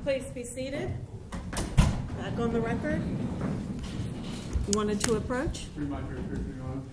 Please be seated. Back on the record. You wanted to approach? Remind your picture on.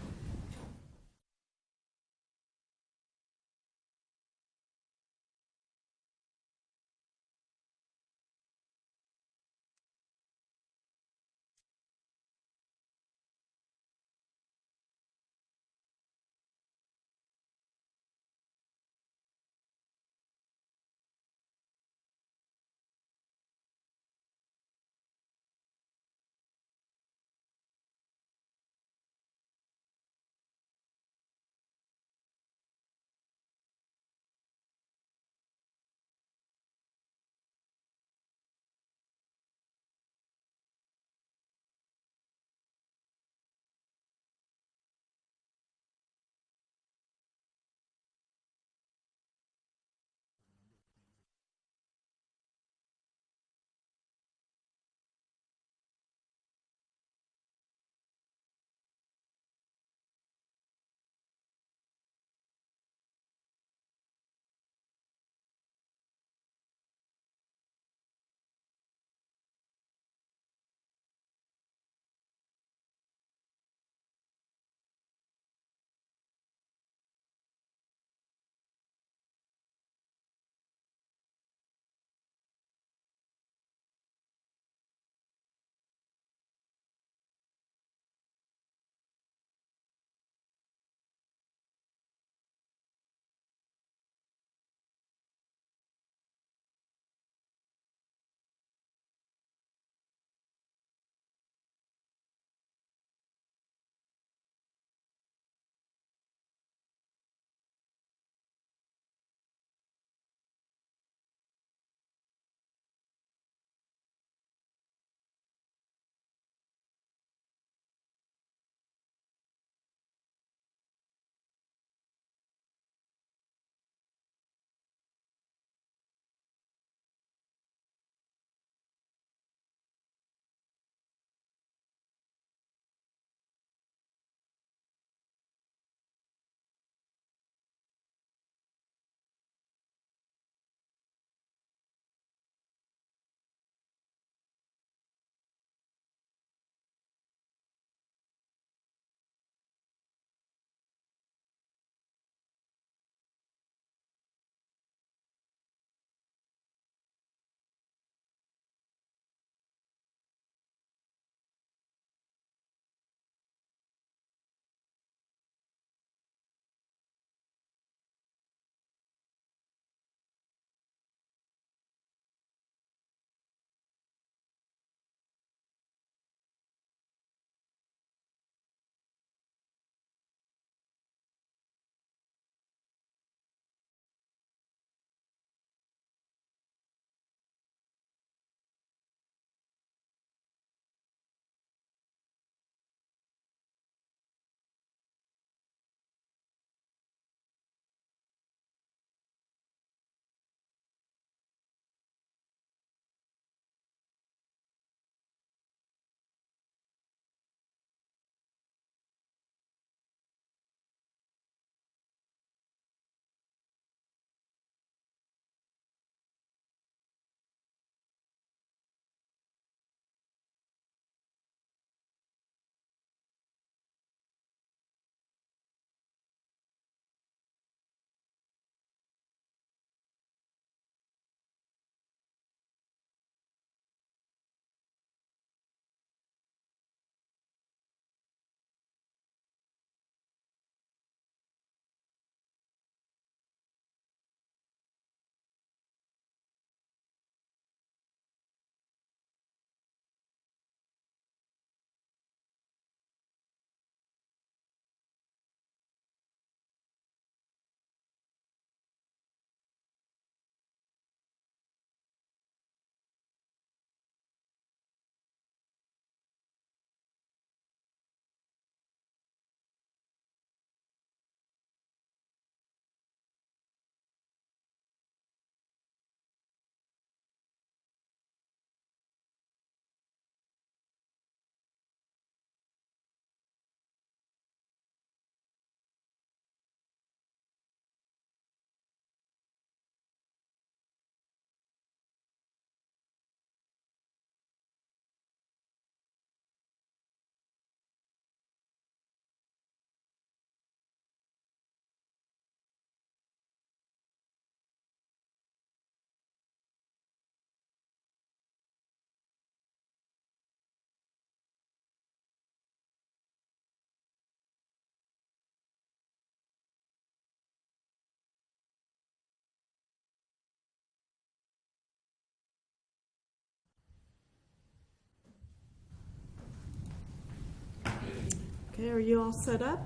Okay, are you all set up?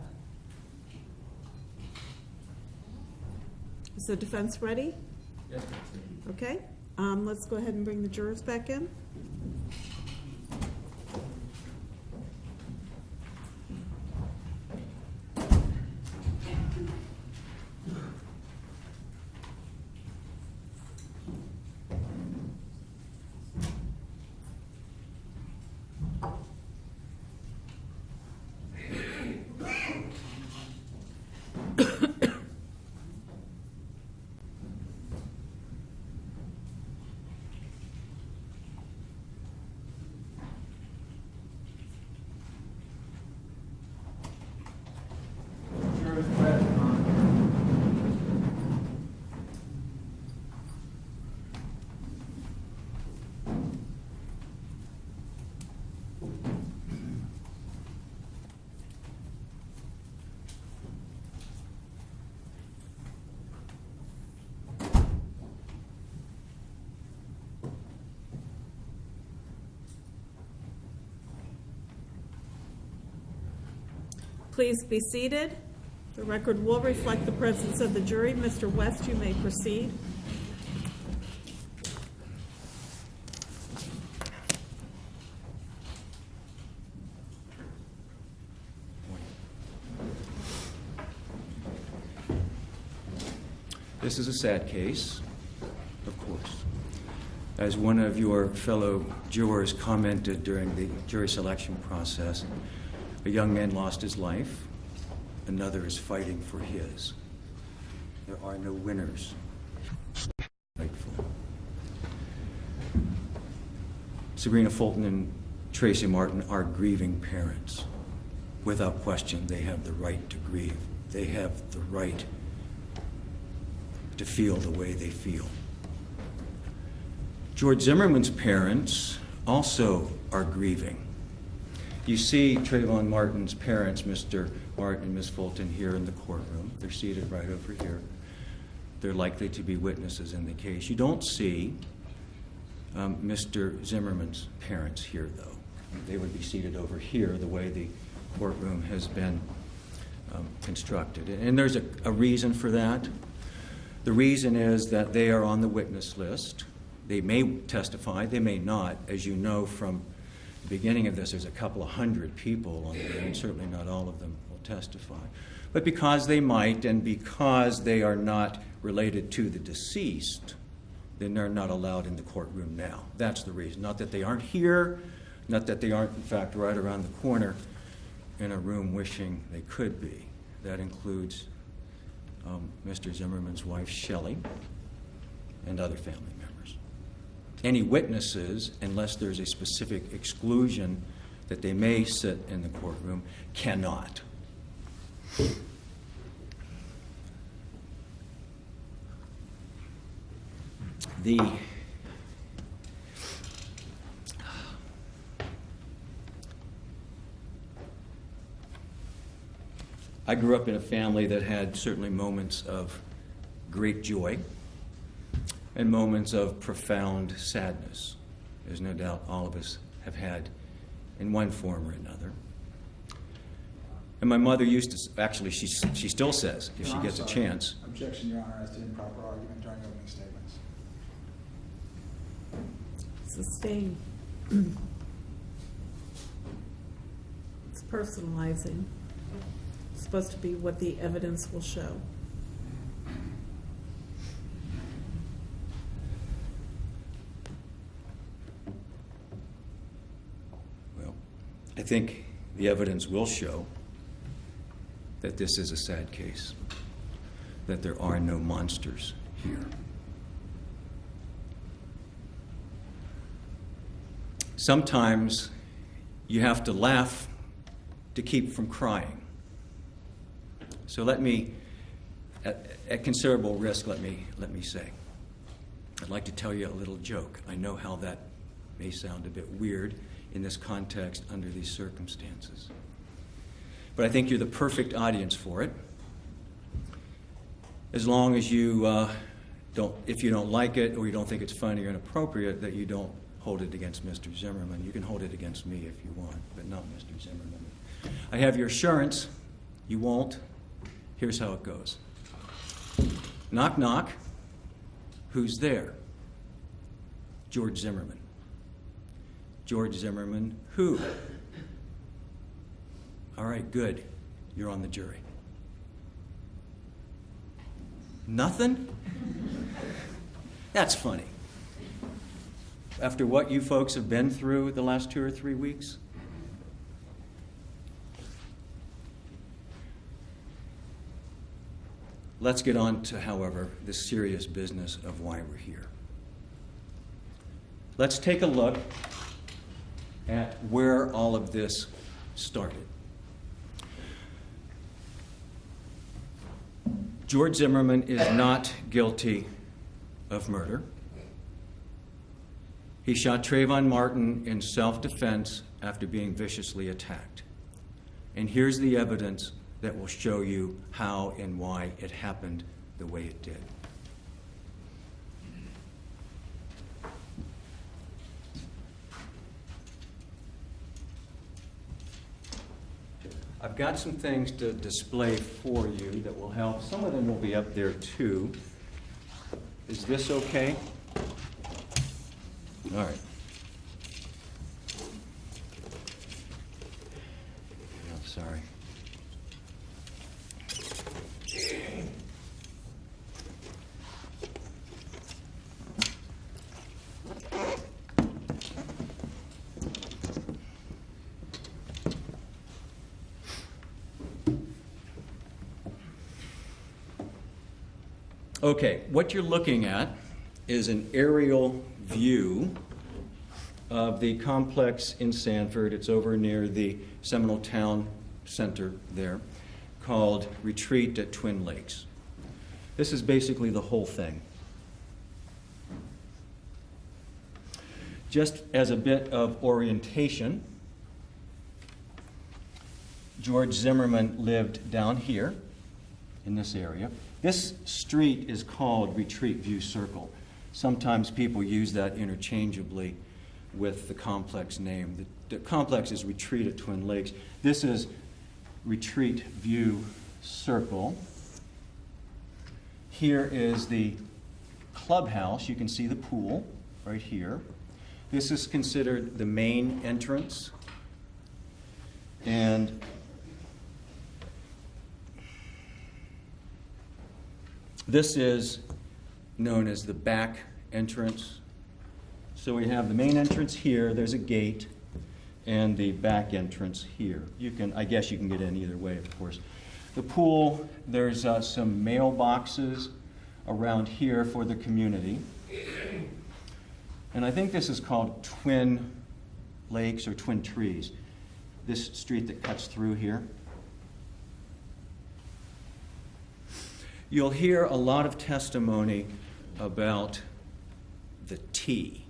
Is the defense ready? Yes. Okay, let's go ahead and bring the jurors back in. Please be seated. The record will reflect the presence of the jury. Mr. West, you may proceed. This is a sad case, of course. As one of your fellow jurors commented during the jury selection process, a young man lost his life, another is fighting for his. There are no winners. Sabrina Fulton and Tracy Martin are grieving parents. Without question, they have the right to grieve. They have the right to feel the way they feel. George Zimmerman's parents also are grieving. You see Trayvon Martin's parents, Mr. Martin and Ms. Fulton, here in the courtroom. They're seated right over here. They're likely to be witnesses in the case. You don't see Mr. Zimmerman's parents here, though. They would be seated over here the way the courtroom has been constructed. And there's a reason for that. The reason is that they are on the witness list. They may testify, they may not. As you know from the beginning of this, there's a couple of hundred people on there, and certainly not all of them will testify. But because they might, and because they are not related to the deceased, then they're not allowed in the courtroom now. That's the reason. Not that they aren't here, not that they aren't, in fact, right around the corner in a room wishing they could be. That includes Mr. Zimmerman's wife, Shelley, and other family members. Any witnesses, unless there's a specific exclusion that they may sit in the courtroom, cannot. I grew up in a family that had certainly moments of great joy and moments of profound sadness. There's no doubt all of us have had in one form or another. And my mother used to, actually, she still says, if she gets a chance. Objection, Your Honor, as to improper argument during opening statements. Sustained. It's personalizing. It's supposed to be what the evidence will show. Well, I think the evidence will show that this is a sad case, that there are no monsters here. Sometimes you have to laugh to keep from crying. So let me, at considerable risk, let me say, I'd like to tell you a little joke. I know how that may sound a bit weird in this context under these circumstances. But I think you're the perfect audience for it. As long as you if you don't like it or you don't think it's funny or inappropriate, that you don't hold it against Mr. Zimmerman. You can hold it against me if you want, but not Mr. Zimmerman. I have your assurance you won't. Here's how it goes. Knock, knock. Who's there? George Zimmerman. George Zimmerman, who? All right, good. You're on the jury. Nothing? That's funny. After what you folks have been through the last 2 or 3 weeks? Let's get on to, however, the serious business of why we're here. Let's take a look at where all of this started. George Zimmerman is not guilty of murder. He shot Trayvon Martin in self-defense after being viciously attacked. And here's the evidence that will show you how and why it happened the way it did. I've got some things to display for you that will help. Some of them will be up there too. Is this okay? All right. I'm sorry. Okay, what you're looking at is an aerial view of the complex in Sanford. It's over near the Seminole Town Center there, called Retreat at Twin Lakes. This is basically the whole thing. Just as a bit of orientation, George Zimmerman lived down here in this area. This street is called Retreat View Circle. Sometimes people use that interchangeably with the complex name. The complex is Retreat at Twin Lakes. This is Retreat View Circle. Here is the clubhouse. You can see the pool right here. This is considered the main entrance. And this is known as the back entrance. So we have the main entrance here, there's a gate, and the back entrance here. I guess you can get in either way, of course. The pool, there's some mailboxes around here for the community. And I think this is called Twin Lakes or Twin Trees, this street that cuts through here. You'll hear a lot of testimony about the T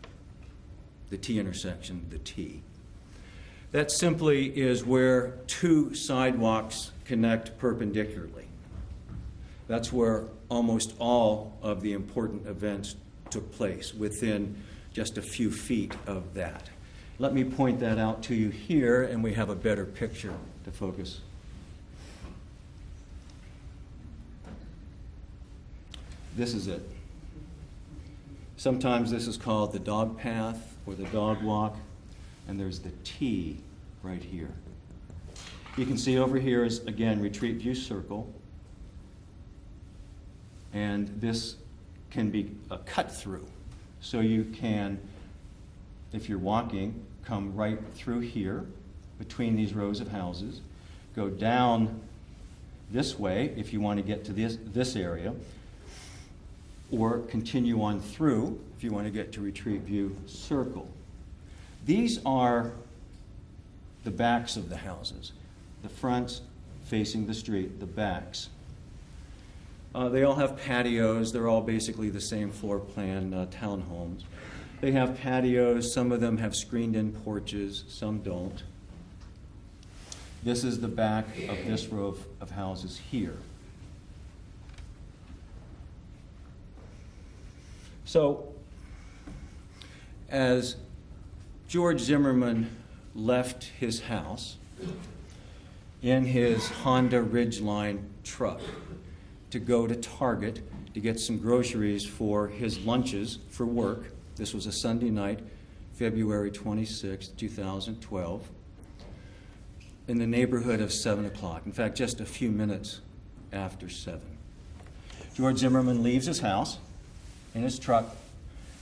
intersection, the T. That simply is where two sidewalks connect perpendicularly. That's where almost all of the important events took place, within just a few feet of that. Let me point that out to you here, and we have a better picture to focus. This is it. Sometimes this is called the dog path or the dog walk, and there's the T right here. You can see over here is, again, Retreat View Circle, and this can be a cut through. So you can, if you're walking, come right through here between these rows of houses, go down this way if you want to get to this area, or continue on through if you want to get to Retreat View Circle. These are the backs of the houses. The fronts facing the street, the backs. They all have patios. They're all basically the same floor plan townhomes. They have patios. Some of them have screened-in porches. Some don't. This is the back of this row of houses here. So, as George Zimmerman left his house in his Honda Ridgeline truck to go to Target to get some groceries for his lunches for work. This was a Sunday night, February 26, 2012, in the neighborhood of 7 o'clock. In fact, just a few minutes after 7. George Zimmerman leaves his house in his truck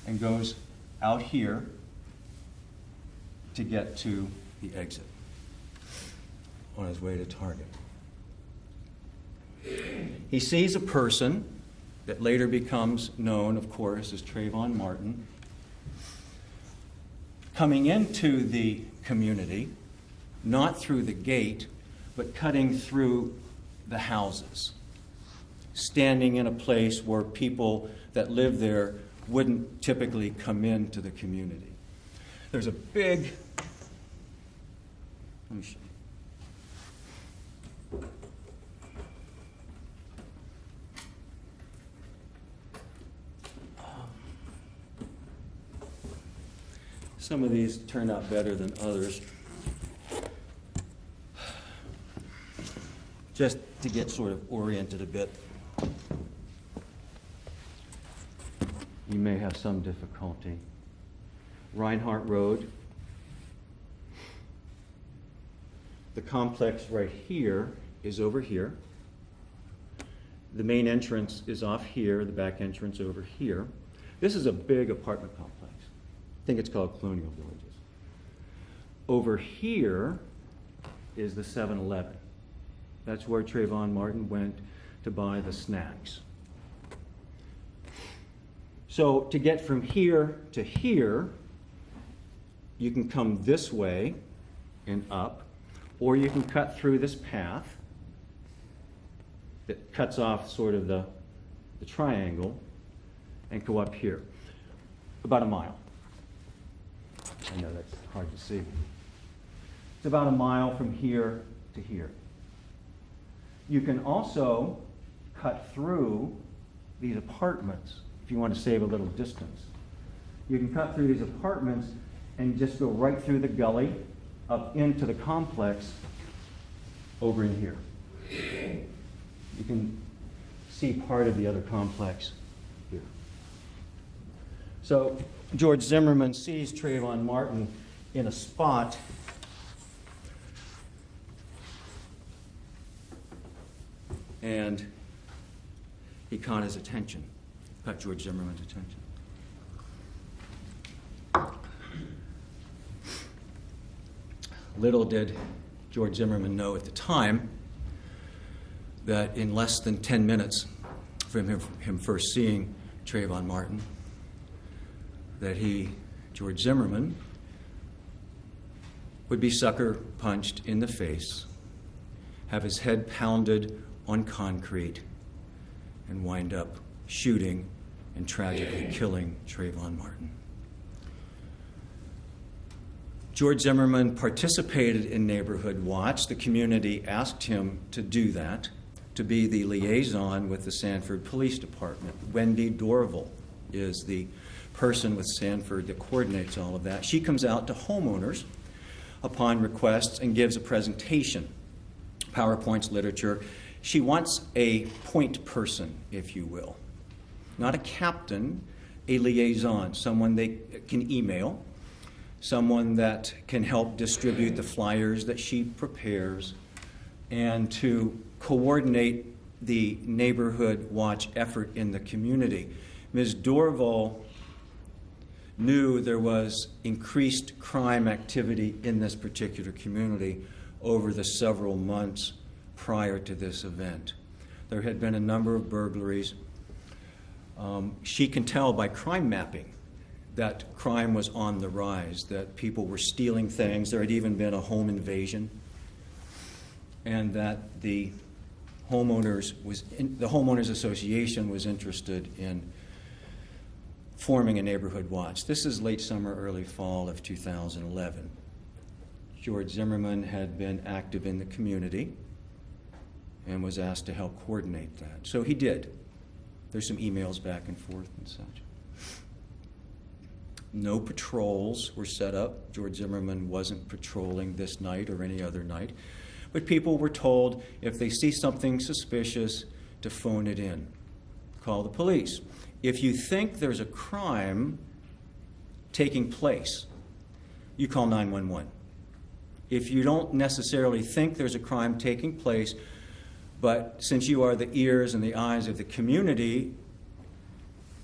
and goes out here to get to the exit on his way to Target. He sees a person that later becomes known, of course, as Trayvon Martin, coming into the community, not through the gate, but cutting through the houses, standing in a place where people that live there wouldn't typically come into the community. There's a big, let me show you. Some of these turned out better than others. Just to get sort of oriented a bit. You may have some difficulty. Reinhardt Road. The complex right here is over here. The main entrance is off here, the back entrance over here. This is a big apartment complex. I think it's called Colonial Villages. Over here is the 7-Eleven. That's where Trayvon Martin went to buy the snacks. So to get from here to here, you can come this way and up, or you can cut through this path that cuts off sort of the triangle and go up here. About a mile. I know that's hard to see. It's about a mile from here to here. You can also cut through these apartments if you want to save a little distance. You can cut through these apartments and just go right through the gully up into the complex over in here. You can see part of the other complex here. So George Zimmerman sees Trayvon Martin in a spot and he caught his attention, caught George Zimmerman's attention. Little did George Zimmerman know at the time that in less than 10 minutes from him first seeing Trayvon Martin, that George Zimmerman, would be sucker punched in the face, have his head pounded on concrete, and wind up shooting and tragically killing Trayvon Martin. George Zimmerman participated in Neighborhood Watch. The community asked him to do that, to be the liaison with the Sanford Police Department. Wendy Dorval is the person with Sanford that coordinates all of that. She comes out to homeowners upon requests and gives a presentation, PowerPoints, literature. She wants a point person, if you will. Not a captain, a liaison, someone they can email, someone that can help distribute the flyers that she prepares, and to coordinate the Neighborhood Watch effort in the community. Ms. Dorval knew there was increased crime activity in this particular community over the several months prior to this event. There had been a number of burglaries. She can tell by crime mapping that crime was on the rise, that people were stealing things. There had even been a home invasion, and that the homeowners association was interested in forming a Neighborhood Watch. This is late summer, early fall of 2011. George Zimmerman had been active in the community and was asked to help coordinate that. So he did. There's some emails back and forth and such. No patrols were set up. George Zimmerman wasn't patrolling this night or any other night. But people were told if they see something suspicious to phone it in. Call the police. If you think there's a crime taking place, you call 911. If you don't necessarily think there's a crime taking place, but since you are the ears and the eyes of the community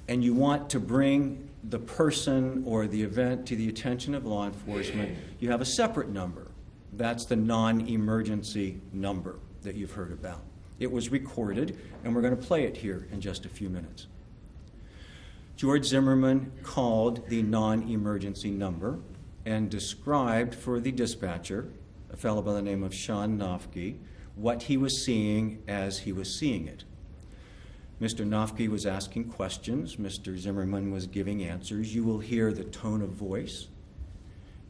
and you want to bring the person or the event to the attention of law enforcement, you have a separate number. That's the non-emergency number that you've heard about. It was recorded, and we're going to play it here in just a few minutes. George Zimmerman called the non-emergency number and described for the dispatcher, a fellow by the name of Sean Nofke, what he was seeing as he was seeing it. Mr. Nofke was asking questions. Mr. Zimmerman was giving answers. You will hear the tone of voice.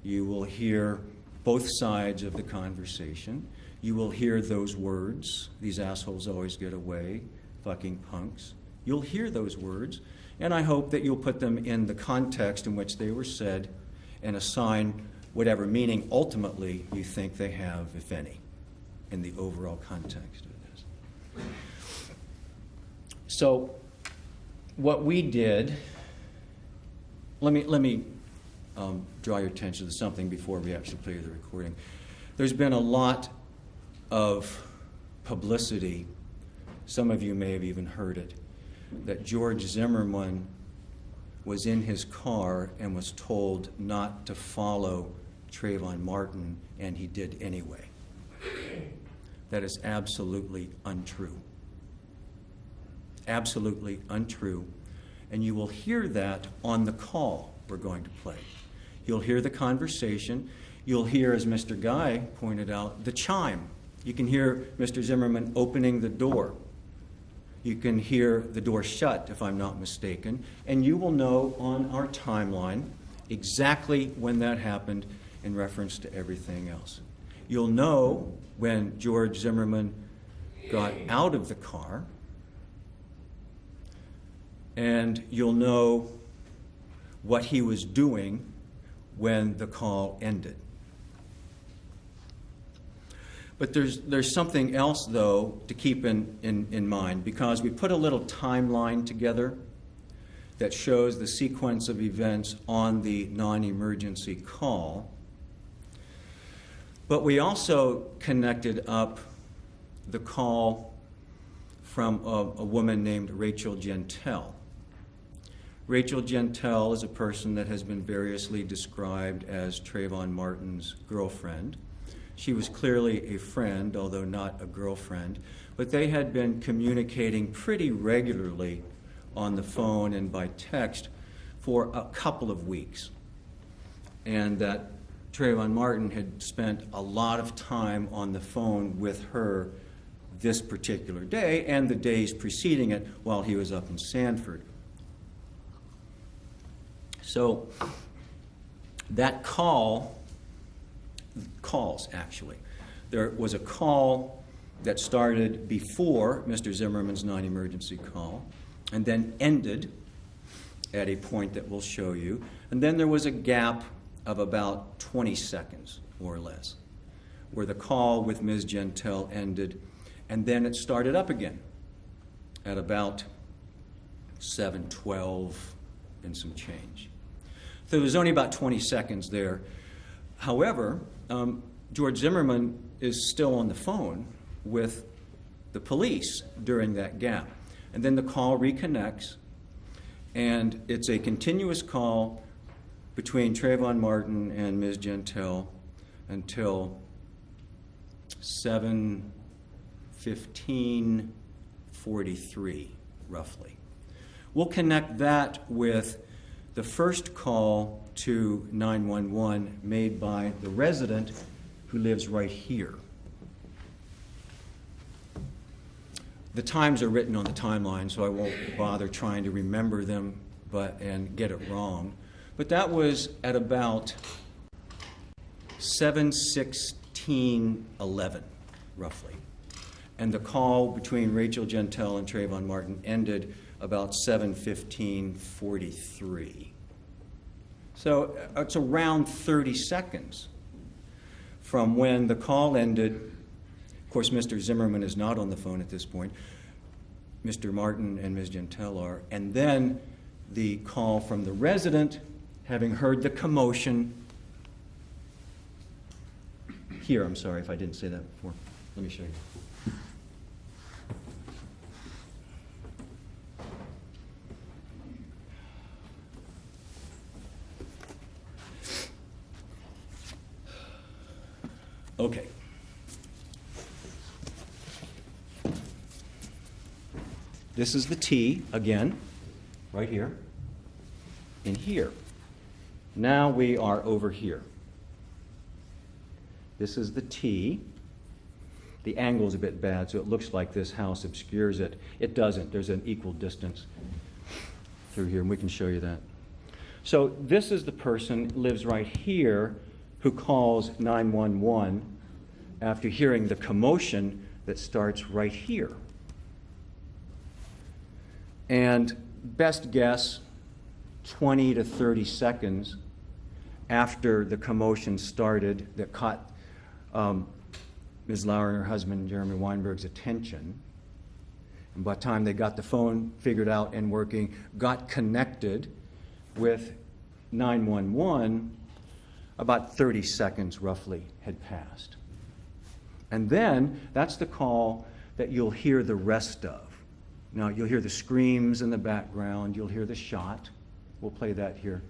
You will hear both sides of the conversation. You will hear those words, "These assholes always get away," "fucking punks." You'll hear those words, and I hope that you'll put them in the context in which they were said and assign whatever meaning ultimately you think they have, if any, in the overall context of this. So what we did, let me draw your attention to something before we actually play the recording. There's been a lot of publicity, some of you may have even heard it, that George Zimmerman was in his car and was told not to follow Trayvon Martin, and he did anyway. That is absolutely untrue. Absolutely untrue. And you will hear that on the call we're going to play. You'll hear the conversation. You'll hear, as Mr. Guy pointed out, the chime. You can hear Mr. Zimmerman opening the door. You can hear the door shut, if I'm not mistaken. And you will know on our timeline exactly when that happened in reference to everything else. You'll know when George Zimmerman got out of the car, and you'll know what he was doing when the call ended. But there's something else, though, to keep in mind, because we put a little timeline together that shows the sequence of events on the non-emergency call. But we also connected up the call from a woman named Rachel Gentile. Rachel Gentile is a person that has been variously described as Trayvon Martin's girlfriend. She was clearly a friend, although not a girlfriend, but they had been communicating pretty regularly on the phone and by text for a couple of weeks. And that Trayvon Martin had spent a lot of time on the phone with her this particular day and the days preceding it while he was up in Sanford. So that calls, actually. There was a call that started before Mr. Zimmerman's non-emergency call and then ended at a point that we'll show you. And then there was a gap of about 20 seconds, more or less, where the call with Ms. Gentile ended, and then it started up again at about 7:12 and some change. So there was only about 20 seconds there. However, George Zimmerman is still on the phone with the police during that gap. And then the call reconnects, and it's a continuous call between Trayvon Martin and Ms. Gentile until 7:15:43, roughly. We'll connect that with the first call to 911 made by the resident who lives right here. The times are written on the timeline, so I won't bother trying to remember them and get it wrong. But that was at about 7:16:11, roughly. And the call between Rachel Gentile and Trayvon Martin ended about 7:15:43. So it's around 30 seconds from when the call ended. Of course, Mr. Zimmerman is not on the phone at this point. Mr. Martin and Ms. Gentile are. And then the call from the resident, having heard the commotion. Here, I'm sorry if I didn't say that before. Let me show you. Okay. This is the T again, right here, and here. Now we are over here. This is the T. The angle is a bit bad, so it looks like this house obscures it. It doesn't. There's an equal distance through here, and we can show you that. So this is the person who lives right here who calls 911 after hearing the commotion that starts right here. And best guess, 20 to 30 seconds after the commotion started that caught Ms. Lauer and her husband, Jeremy Weinberg's attention. And by the time they got the phone figured out and working, got connected with 911, about 30 seconds roughly had passed. And then that's the call that you'll hear the rest of. Now, you'll hear the screams in the background. You'll hear the shot. We'll play that here,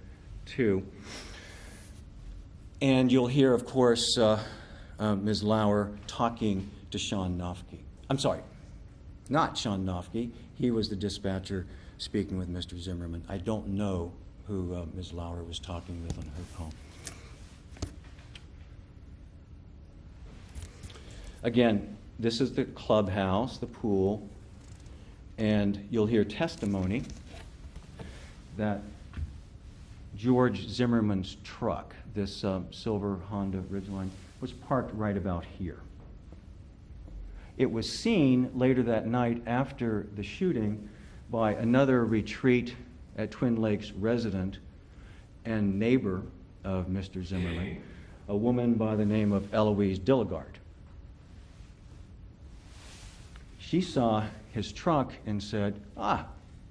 too. And you'll hear, of course, Ms. Lauer talking to Sean Nofke. I'm sorry, not Sean Nofke. He was the dispatcher speaking with Mr. Zimmerman. I don't know who Ms. Lauer was talking with on her call. Again, this is the clubhouse, the pool, and you'll hear testimony that George Zimmerman's truck, this silver Honda Ridgeline, was parked right about here. It was seen later that night after the shooting by another retreat at Twin Lakes resident and neighbor of Mr. Zimmerman, a woman by the name of Eloise Dilligard. She saw his truck and said,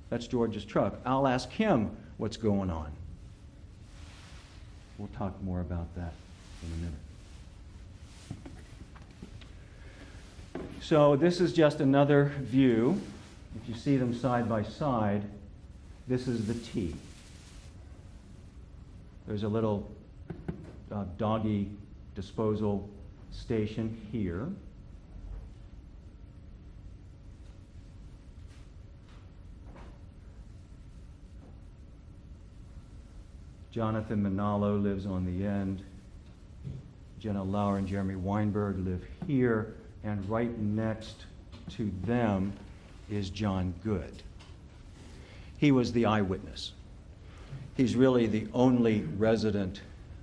that's George's truck. I'll ask him what's going on. We'll talk more about that in a minute. So this is just another view. If you see them side by side, this is the T. There's a little doggy disposal station here. Jonathan Manalo lives on the end. Jenna Lauer and Jeremy Weinberg live here. And right next to them is John Good. He was the eyewitness. He's really the only resident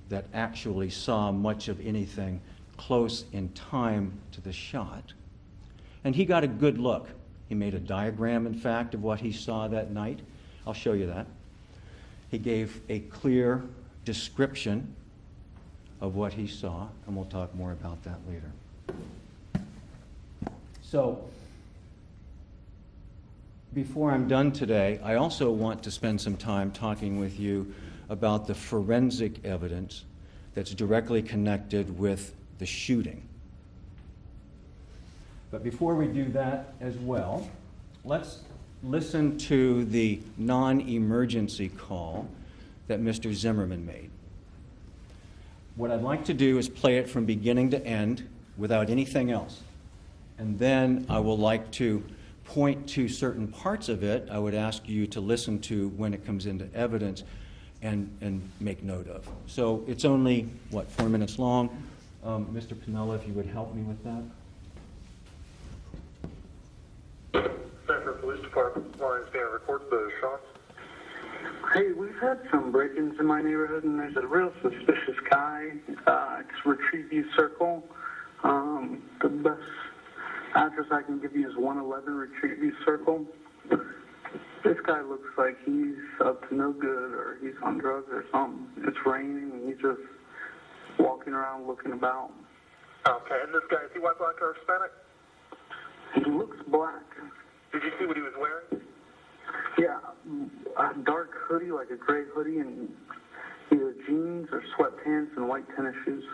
that actually saw much of anything close in time to the shot. And he got a good look. He made a diagram, in fact, of what he saw that night. I'll show you that. He gave a clear description of what he saw, and we'll talk more about that later. So, before I'm done today, I also want to spend some time talking with you about the forensic evidence that's directly connected with the shooting. But before we do that as well, let's listen to the non-emergency call that Mr. Zimmerman made. What I'd like to do is play it from beginning to end without anything else. And then I will like to point to certain parts of it I would ask you to listen to when it comes into evidence and make note of. So it's only, 4 minutes long. Mr. Pinella, if you would help me with that. Center Police Department lines being reports the shots. Hey, we've had some break-ins in my neighborhood, and there's a real suspicious guy. It's Retreat View Circle. The best address I can give you is 111 Retreat View Circle. This guy looks like he's up to no good, or he's on drugs or something. It's raining, and he's just walking around looking about. Okay, and this guy, is he white, black, or Hispanic? He looks black. Did you see what he was wearing? Yeah, a dark hoodie, like a gray hoodie, and either jeans or sweatpants and white tennis shoes.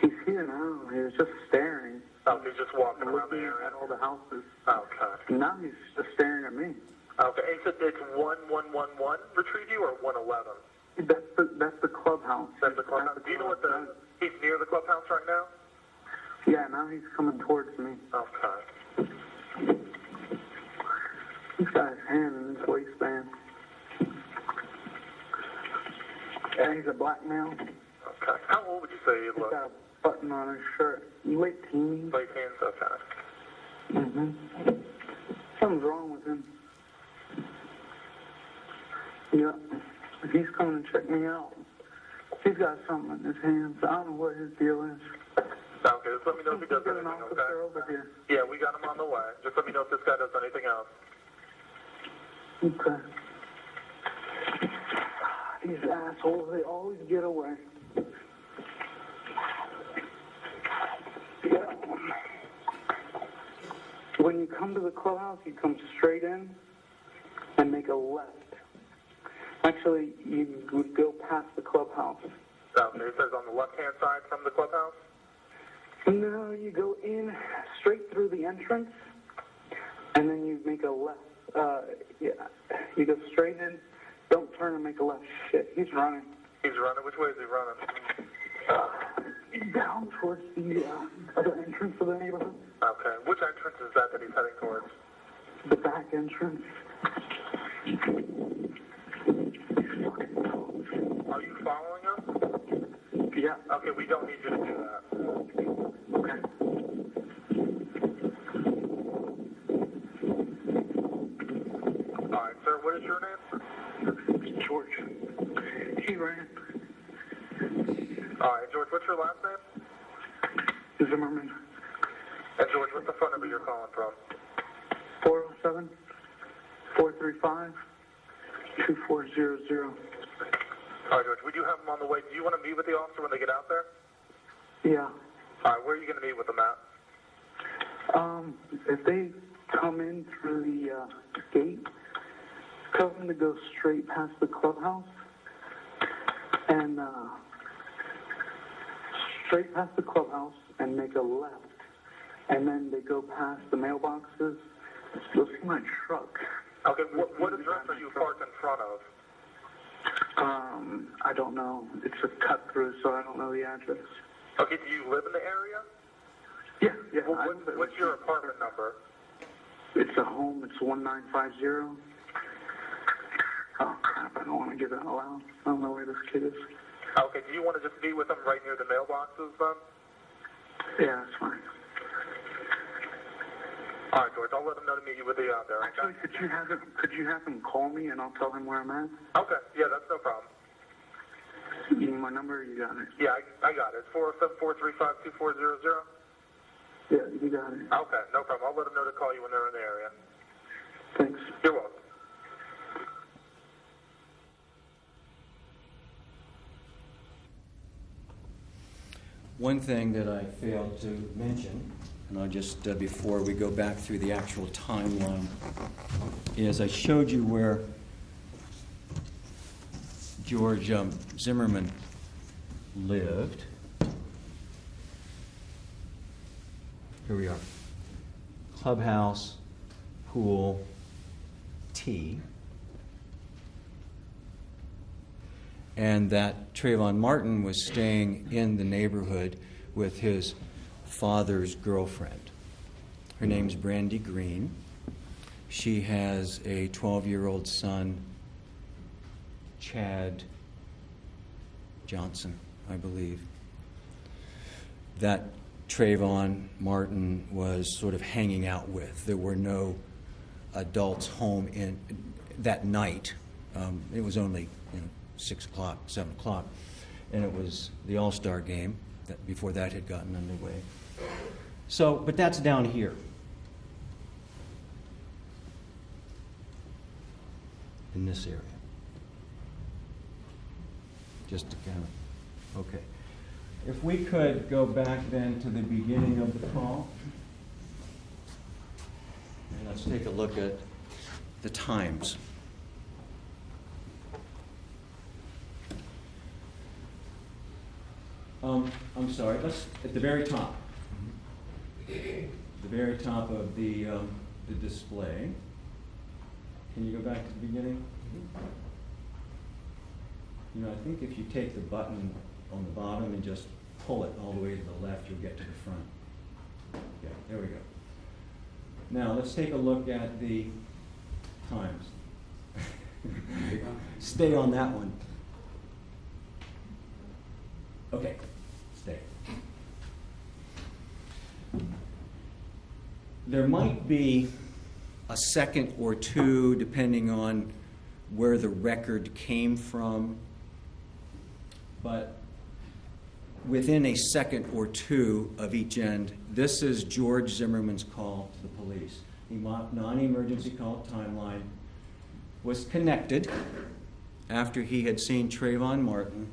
He's here now. He was just staring. Oh, he's just walking around the Looking area. at all the houses. Okay. Now he's just staring at me. Okay, and you said it's 1111 retrieve you or 111? That's the clubhouse. That's the clubhouse. Do you know what he's near the clubhouse right now? Yeah, now he's coming towards me. Okay. He's got his hand in his waistband. And he's a black male. Okay. How old would you say he He's looks? got a button on his shirt. Late teens. Late teens? Okay. Mm-hmm. Something's wrong with him. Yeah. He's coming to check me out. He's got something in his hands. I don't know what his deal is. Okay, just let me know if he does Get an anything, officer okay? over here. Yeah, we got him on the way. Just let me know if this guy does anything else. Okay. These assholes, they always get away. Yeah. When you come to the clubhouse, you come straight in and make a left. Actually, you would go past the clubhouse. Okay, it says on the left-hand side from the clubhouse? No, you go in straight through the entrance, and then you make a left. Yeah, you go straight in, don't turn and make a left. Shit, he's running. He's running? Which way is he running? Down towards the other entrance of the neighborhood. Okay, which entrance is that he's heading towards? The back entrance. Are you following him? Yeah. Okay, we don't need you to do that. Okay. All right, sir, what is your name? George. He ran. All right, George, what's your last name? Zimmerman. And George, what's the phone number you're calling from? 407-435-2400. All right, George, we do have him on the way. Do you want to meet with the officer when they get out there? Yeah. All right, where are you going to meet with them at? If they come in through the gate, tell them to go straight past the clubhouse and straight past the clubhouse and make a left. And then they go past the mailboxes. You'll see my truck. Okay, what address are you parked in front of? I don't know. It's a cut through, so I don't know the address. Okay, do you live in the area? Yeah. Well, what's your apartment number? It's a home. It's 1950. Oh, crap. I don't want to give that aloud. I don't know where this kid is. Okay, do you want to just meet with them right near the mailboxes then? Yeah, that's fine. All right, George, I'll let them know to meet you with you out there, okay? Actually, could you have him call me and I'll tell him where I'm at? Okay, yeah, that's no problem. You need my number? You got it. Yeah, I got it. It's 407-435-2400. Yeah, you got it. Okay, no problem. I'll let them know to call you when they're in the area. Thanks. You're welcome. One thing that I failed to mention, and I'll just, before we go back through the actual timeline, is I showed you where George Zimmerman lived. Here we are. Clubhouse, pool, T. And that Trayvon Martin was staying in the neighborhood with his father's girlfriend. Her name's Brandy Green. She has a 12-year-old son, Chad Johnson, I believe, that Trayvon Martin was sort of hanging out with. There were no adults home in that night. It was only 6 o'clock, 7 o'clock, and it was the All-Star game that before that had gotten underway. So, but that's down here. in this area. Just to kind of, okay. If we could go back then to the beginning of the call. And let's take a look at the times. I'm sorry, let's, at the very top. The very top of the display. Can you go back to the beginning? You know, I think if you take the button on the bottom and just pull it all the way to the left, you'll get to the front. Yeah, there we go. Now, let's take a look at the times. Stay on that one. Okay, stay. There might be a second or two, depending on where the record came from, but within a second or two of each end, this is George Zimmerman's call to the police. The non-emergency call timeline was connected after he had seen Trayvon Martin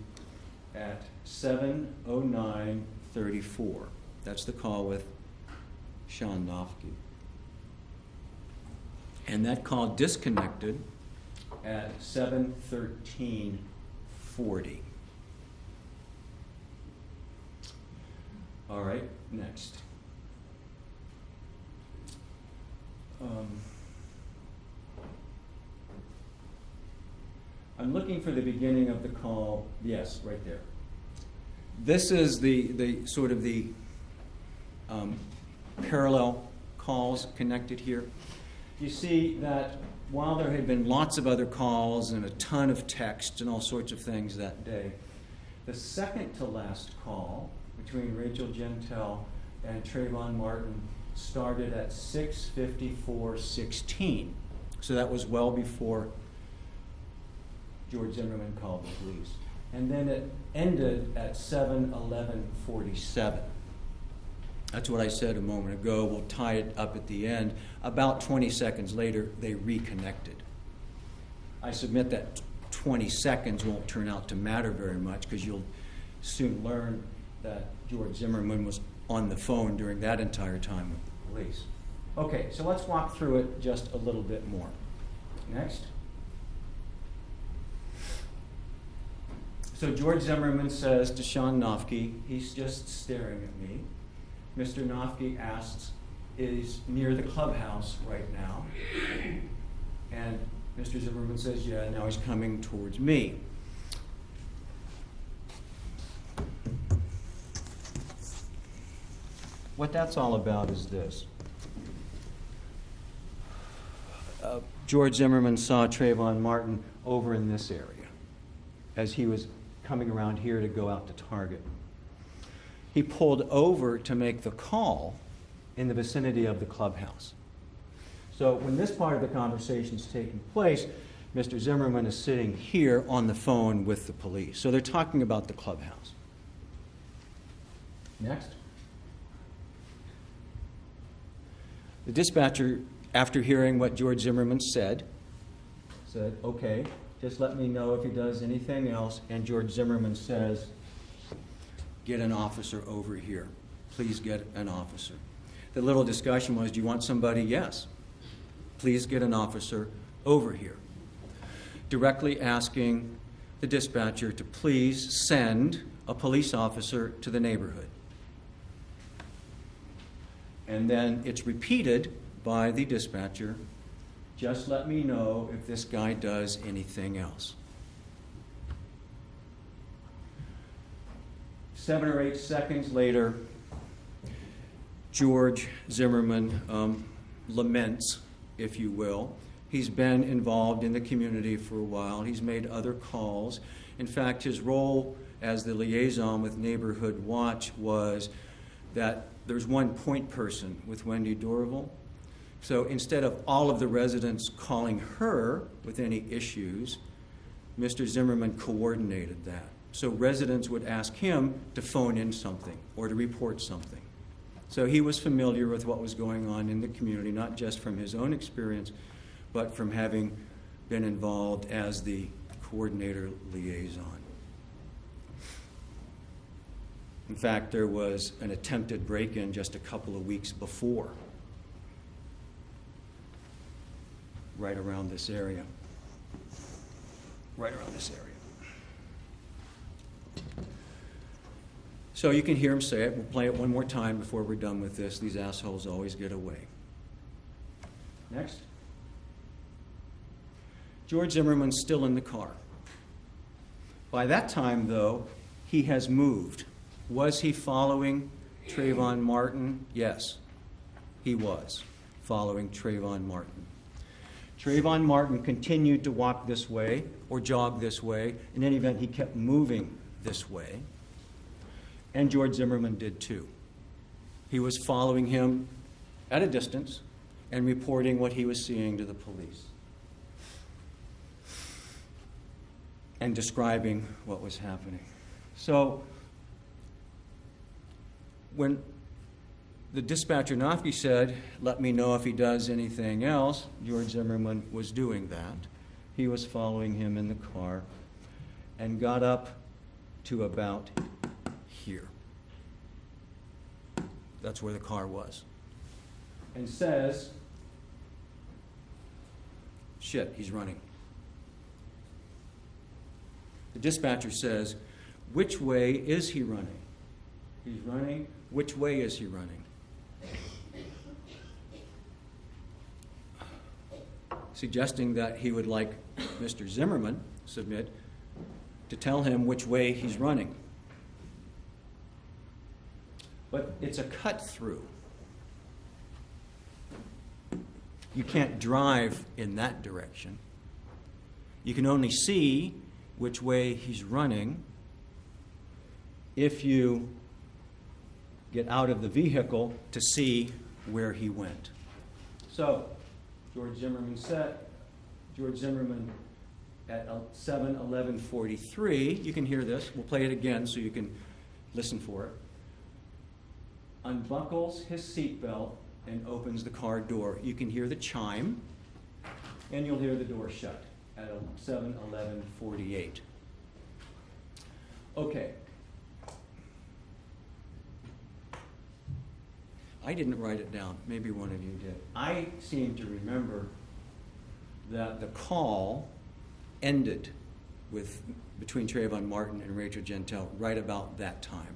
at 7:09:34. That's the call with Sean Nofke. And that call disconnected at 7:13:40. All right, next. I'm looking for the beginning of the call. Yes, right there. This is the sort of the parallel calls connected here. You see that while there had been lots of other calls and a ton of text and all sorts of things that day, the second to last call between Rachel Gentile and Trayvon Martin started at 6:54:16. So that was well before George Zimmerman called the police. And then it ended at 7:11:47. That's what I said a moment ago. We'll tie it up at the end. About 20 seconds later, they reconnected. I submit that 20 seconds won't turn out to matter very much because you'll soon learn that George Zimmerman was on the phone during that entire time with the police. Okay, so let's walk through it just a little bit more. Next. So George Zimmerman says to Sean Nofke, he's just staring at me. Mr. Nofke asks, is near the clubhouse right now? And Mr. Zimmerman says, yeah, now he's coming towards me. What that's all about is this. George Zimmerman saw Trayvon Martin over in this area as he was coming around here to go out to Target. He pulled over to make the call in the vicinity of the clubhouse. So when this part of the conversation is taking place, Mr. Zimmerman is sitting here on the phone with the police. So they're talking about the clubhouse. Next. The dispatcher, after hearing what George Zimmerman said, okay, just let me know if he does anything else. And George Zimmerman says, get an officer over here. Please get an officer. The little discussion was, do you want somebody? Yes. Please get an officer over here. Directly asking the dispatcher to please send a police officer to the neighborhood. And then it's repeated by the dispatcher, just let me know if this guy does anything else. 7 or 8 seconds later, George Zimmerman laments, if you will. He's been involved in the community for a while. He's made other calls. In fact, his role as the liaison with Neighborhood Watch was that there's one point person with Wendy Dorval. So instead of all of the residents calling her with any issues, Mr. Zimmerman coordinated that. So residents would ask him to phone in something or to report something. So he was familiar with what was going on in the community, not just from his own experience, but from having been involved as the coordinator liaison. In fact, there was an attempted break-in just a couple of weeks before, right around this area. Right around this area. So you can hear him say it. We'll play it one more time before we're done with this. These assholes always get away. Next. George Zimmerman's still in the car. By that time, though, he has moved. Was he following Trayvon Martin? Yes, he was following Trayvon Martin. Trayvon Martin continued to walk this way or jog this way. In any event, he kept moving this way. And George Zimmerman did too. He was following him at a distance and reporting what he was seeing to the police and describing what was happening. So when the dispatcher Nofke said, "Let me know if he does anything else," George Zimmerman was doing that. He was following him in the car and got up to about here. That's where the car was. And says, "Shit, he's running." The dispatcher says, "Which way is he running?" "He's running. Which way is he running?" Suggesting that he would like Mr. Zimmerman, submit, to tell him which way he's running. But it's a cut through. You can't drive in that direction. You can only see which way he's running if you get out of the vehicle to see where he went. So, George Zimmerman at 7:11:43, you can hear this, we'll play it again so you can listen for it, unbuckles his seatbelt and opens the car door. You can hear the chime, and you'll hear the door shut at 7:11:48. Okay. I didn't write it down. Maybe one of you did. I seem to remember that the call ended between Trayvon Martin and Rachel Gentile right about that time,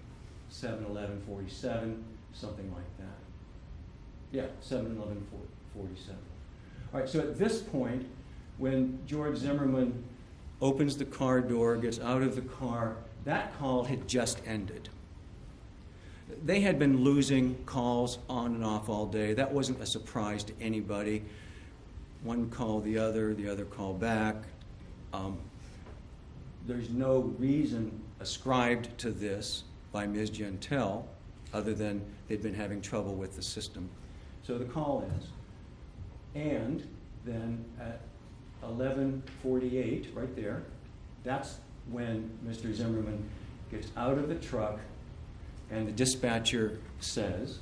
7:11:47, something like that. Yeah, 7:11:47. All right, so at this point, when George Zimmerman opens the car door, gets out of the car, that call had just ended. They had been losing calls on and off all day. That wasn't a surprise to anybody. One call the other call back. There's no reason ascribed to this by Ms. Gentile other than they've been having trouble with the system. So the call ends. And then at 11:48, right there, that's when Mr. Zimmerman gets out of the truck and the dispatcher says,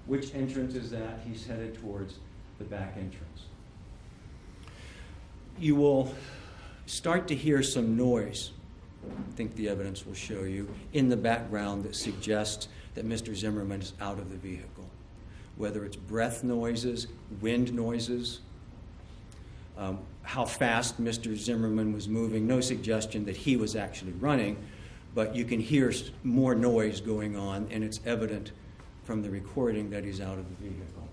"Which entrance is that?" He's headed towards the back entrance. You will start to hear some noise, I think the evidence will show you, in the background that suggests that Mr. Zimmerman is out of the vehicle. Whether it's breath noises, wind noises, how fast Mr. Zimmerman was moving, no suggestion that he was actually running, but you can hear more noise going on, and it's evident from the recording that he's out of the vehicle.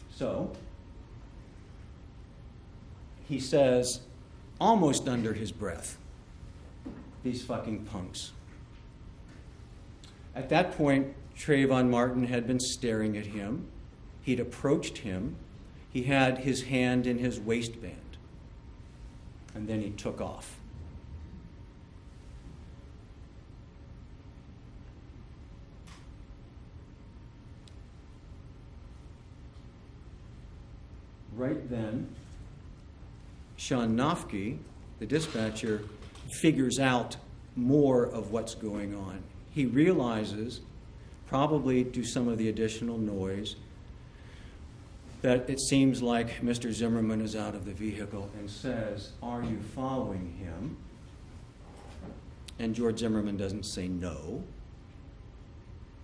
So, he says, almost under his breath, "These fucking punks." At that point, Trayvon Martin had been staring at him. He'd approached him. He had his hand in his waistband. And then he took off. Right then, Sean Nofke, the dispatcher, figures out more of what's going on. He realizes, probably due to some of the additional noise, that it seems like Mr. Zimmerman is out of the vehicle and says, "Are you following him?" And George Zimmerman doesn't say no.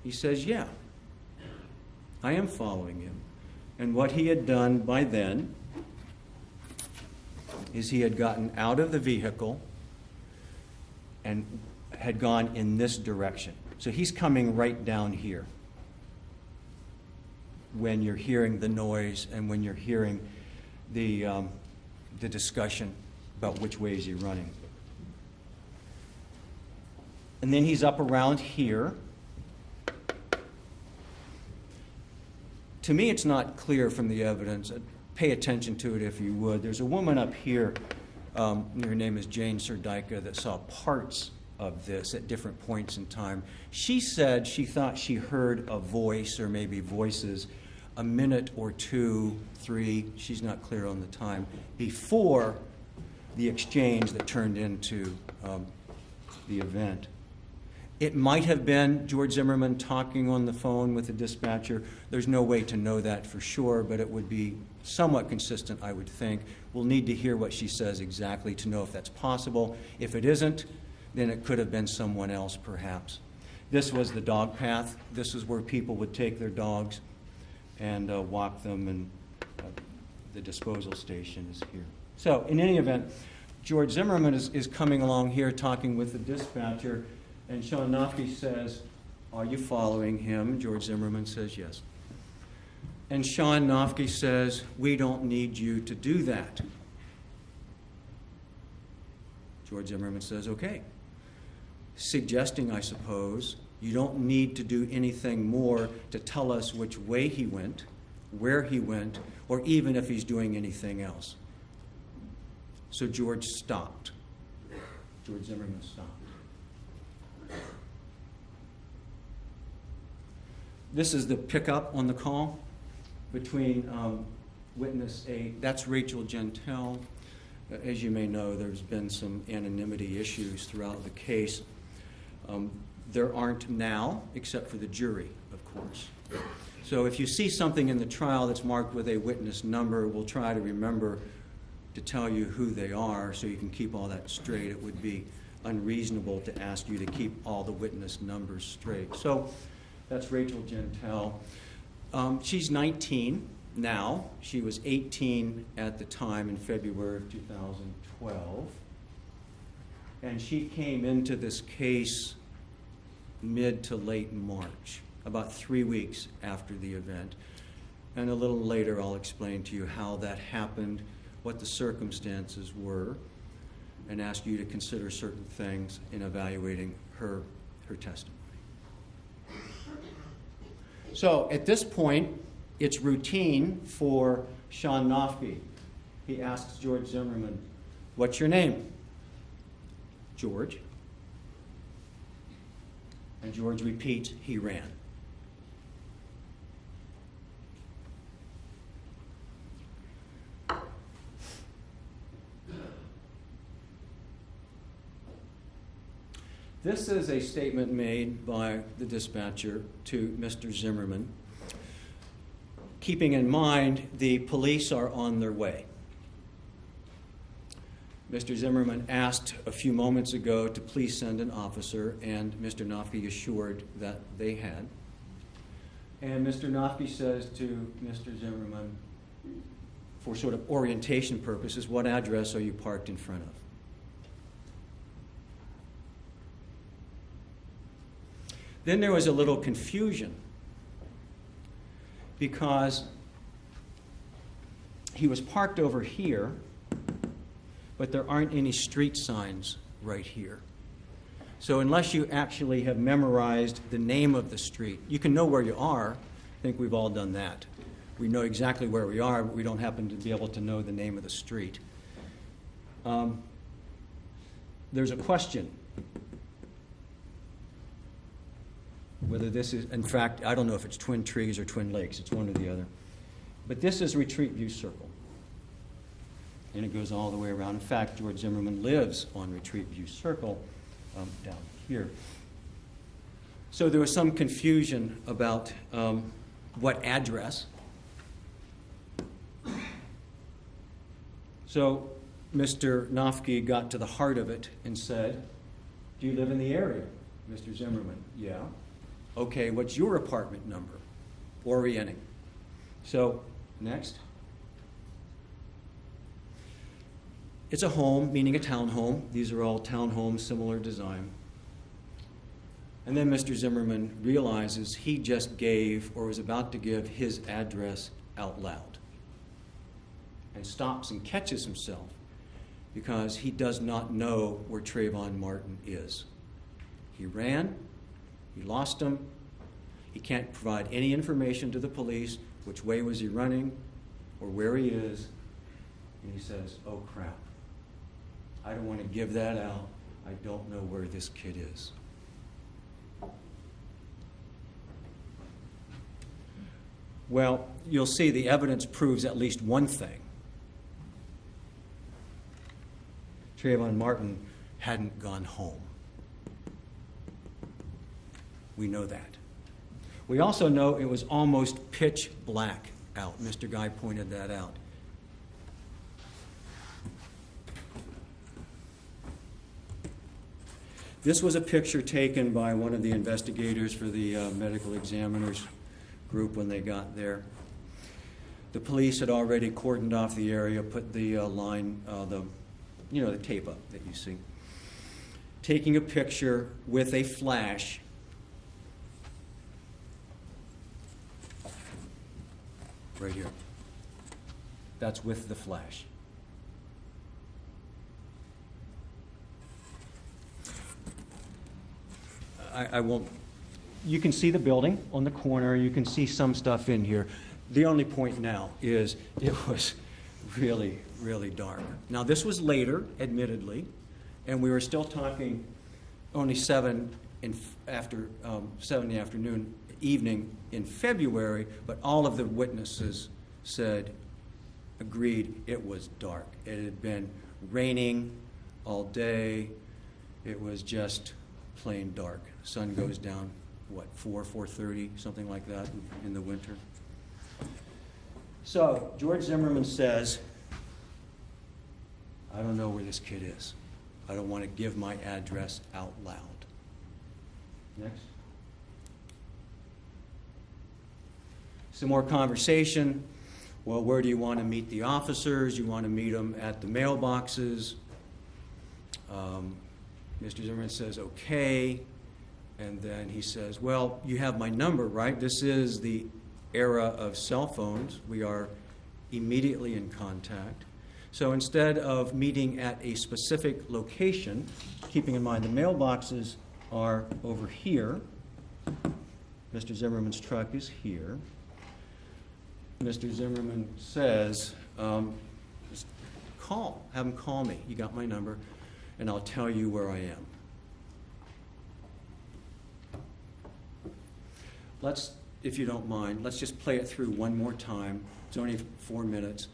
He says, "Yeah, I am following him." And what he had done by then is he had gotten out of the vehicle and had gone in this direction. So he's coming right down here when you're hearing the noise and when you're hearing the discussion about which way is he running. And then he's up around here. To me, it's not clear from the evidence. Pay attention to it if you would. There's a woman up here, her name is Jane Serdyka, that saw parts of this at different points in time. She said she thought she heard a voice, or maybe voices, a minute or two, three, she's not clear on the time, before the exchange that turned into the event. It might have been George Zimmerman talking on the phone with the dispatcher. There's no way to know that for sure, but it would be somewhat consistent, I would think. We'll need to hear what she says exactly to know if that's possible. If it isn't, then it could have been someone else, perhaps. This was the dog path. This is where people would take their dogs and walk them, and the disposal station is here. So, in any event, George Zimmerman is coming along here talking with the dispatcher, and Sean Nofke says, "Are you following him?" George Zimmerman says, "Yes." And Sean Nofke says, "We don't need you to do that." George Zimmerman says, "Okay." Suggesting, I suppose, you don't need to do anything more to tell us which way he went, where he went, or even if he's doing anything else. So George stopped. George Zimmerman stopped. This is the pickup on the call between witness A, that's Rachel Gentile. As you may know, there's been some anonymity issues throughout the case. There aren't now, except for the jury, of course. So if you see something in the trial that's marked with a witness number, we'll try to remember to tell you who they are so you can keep all that straight. It would be unreasonable to ask you to keep all the witness numbers straight. So that's Rachel Gentile. She's 19 now. She was 18 at the time in February of 2012. And she came into this case mid to late March, about 3 weeks after the event. And a little later I'll explain to you how that happened, what the circumstances were, and ask you to consider certain things in evaluating her testimony. So at this point, it's routine for Sean Nofke. He asks George Zimmerman, "What's your name?" "George." And George repeats, "He ran." This is a statement made by the dispatcher to Mr. Zimmerman, keeping in mind the police are on their way. Mr. Zimmerman asked a few moments ago to please send an officer, and Mr. Nofke assured that they had. And Mr. Nofke says to Mr. Zimmerman, for sort of orientation purposes, "What address are you parked in front of?" Then there was a little confusion because he was parked over here, but there aren't any street signs right here. So unless you actually have memorized the name of the street, you can know where you are. I think we've all done that. We know exactly where we are, but we don't happen to be able to know the name of the street. There's a question whether this is, in fact, I don't know if it's Twin Trees or Twin Lakes. It's one or the other. But this is Retreat View Circle. And it goes all the way around. In fact, George Zimmerman lives on Retreat View Circle down here. So there was some confusion about what address So Mr. Nofke got to the heart of it and said, "Do you live in the area?" Mr. Zimmerman, "Yeah." "Okay, what's your apartment number?" Orienting. So, next. It's a home, meaning a townhome. These are all townhomes, similar design. And then Mr. Zimmerman realizes he just gave, or was about to give, his address out loud. And stops and catches himself because he does not know where Trayvon Martin is. He ran, he lost him, he can't provide any information to the police, which way was he running, or where he is, and he says, "Oh crap, I don't want to give that out. I don't know where this kid is." Well, you'll see the evidence proves at least one thing. Trayvon Martin hadn't gone home. We know that. We also know it was almost pitch black out. Mr. Guy pointed that out. This was a picture taken by one of the investigators for the medical examiners group when they got there. The police had already cordoned off the area, put the the tape up that you see. Taking a picture with a flash. Right here. That's with the flash. I won't. You can see the building on the corner. You can see some stuff in here. The only point now is it was really, really dark. Now, this was later, admittedly, and we were still talking only 7 in the afternoon, evening in February, but all of the witnesses agreed it was dark. It had been raining all day. It was just plain dark. Sun goes down, 4:30, something like that in the winter. So George Zimmerman says, "I don't know where this kid is. I don't want to give my address out loud." Next. Some more conversation. Well, where do you want to meet the officers? You want to meet them at the mailboxes. Mr. Zimmerman says, "Okay." And then he says, "Well, you have my number, right? This is the era of cell phones. We are immediately in contact. So instead of meeting at a specific location, keeping in mind the mailboxes are over here. Mr. Zimmerman's truck is here. Mr. Zimmerman says, just have him call me. You got my number, and I'll tell you where I am." If you don't mind, let's just play it through one more time. It's only 4 minutes,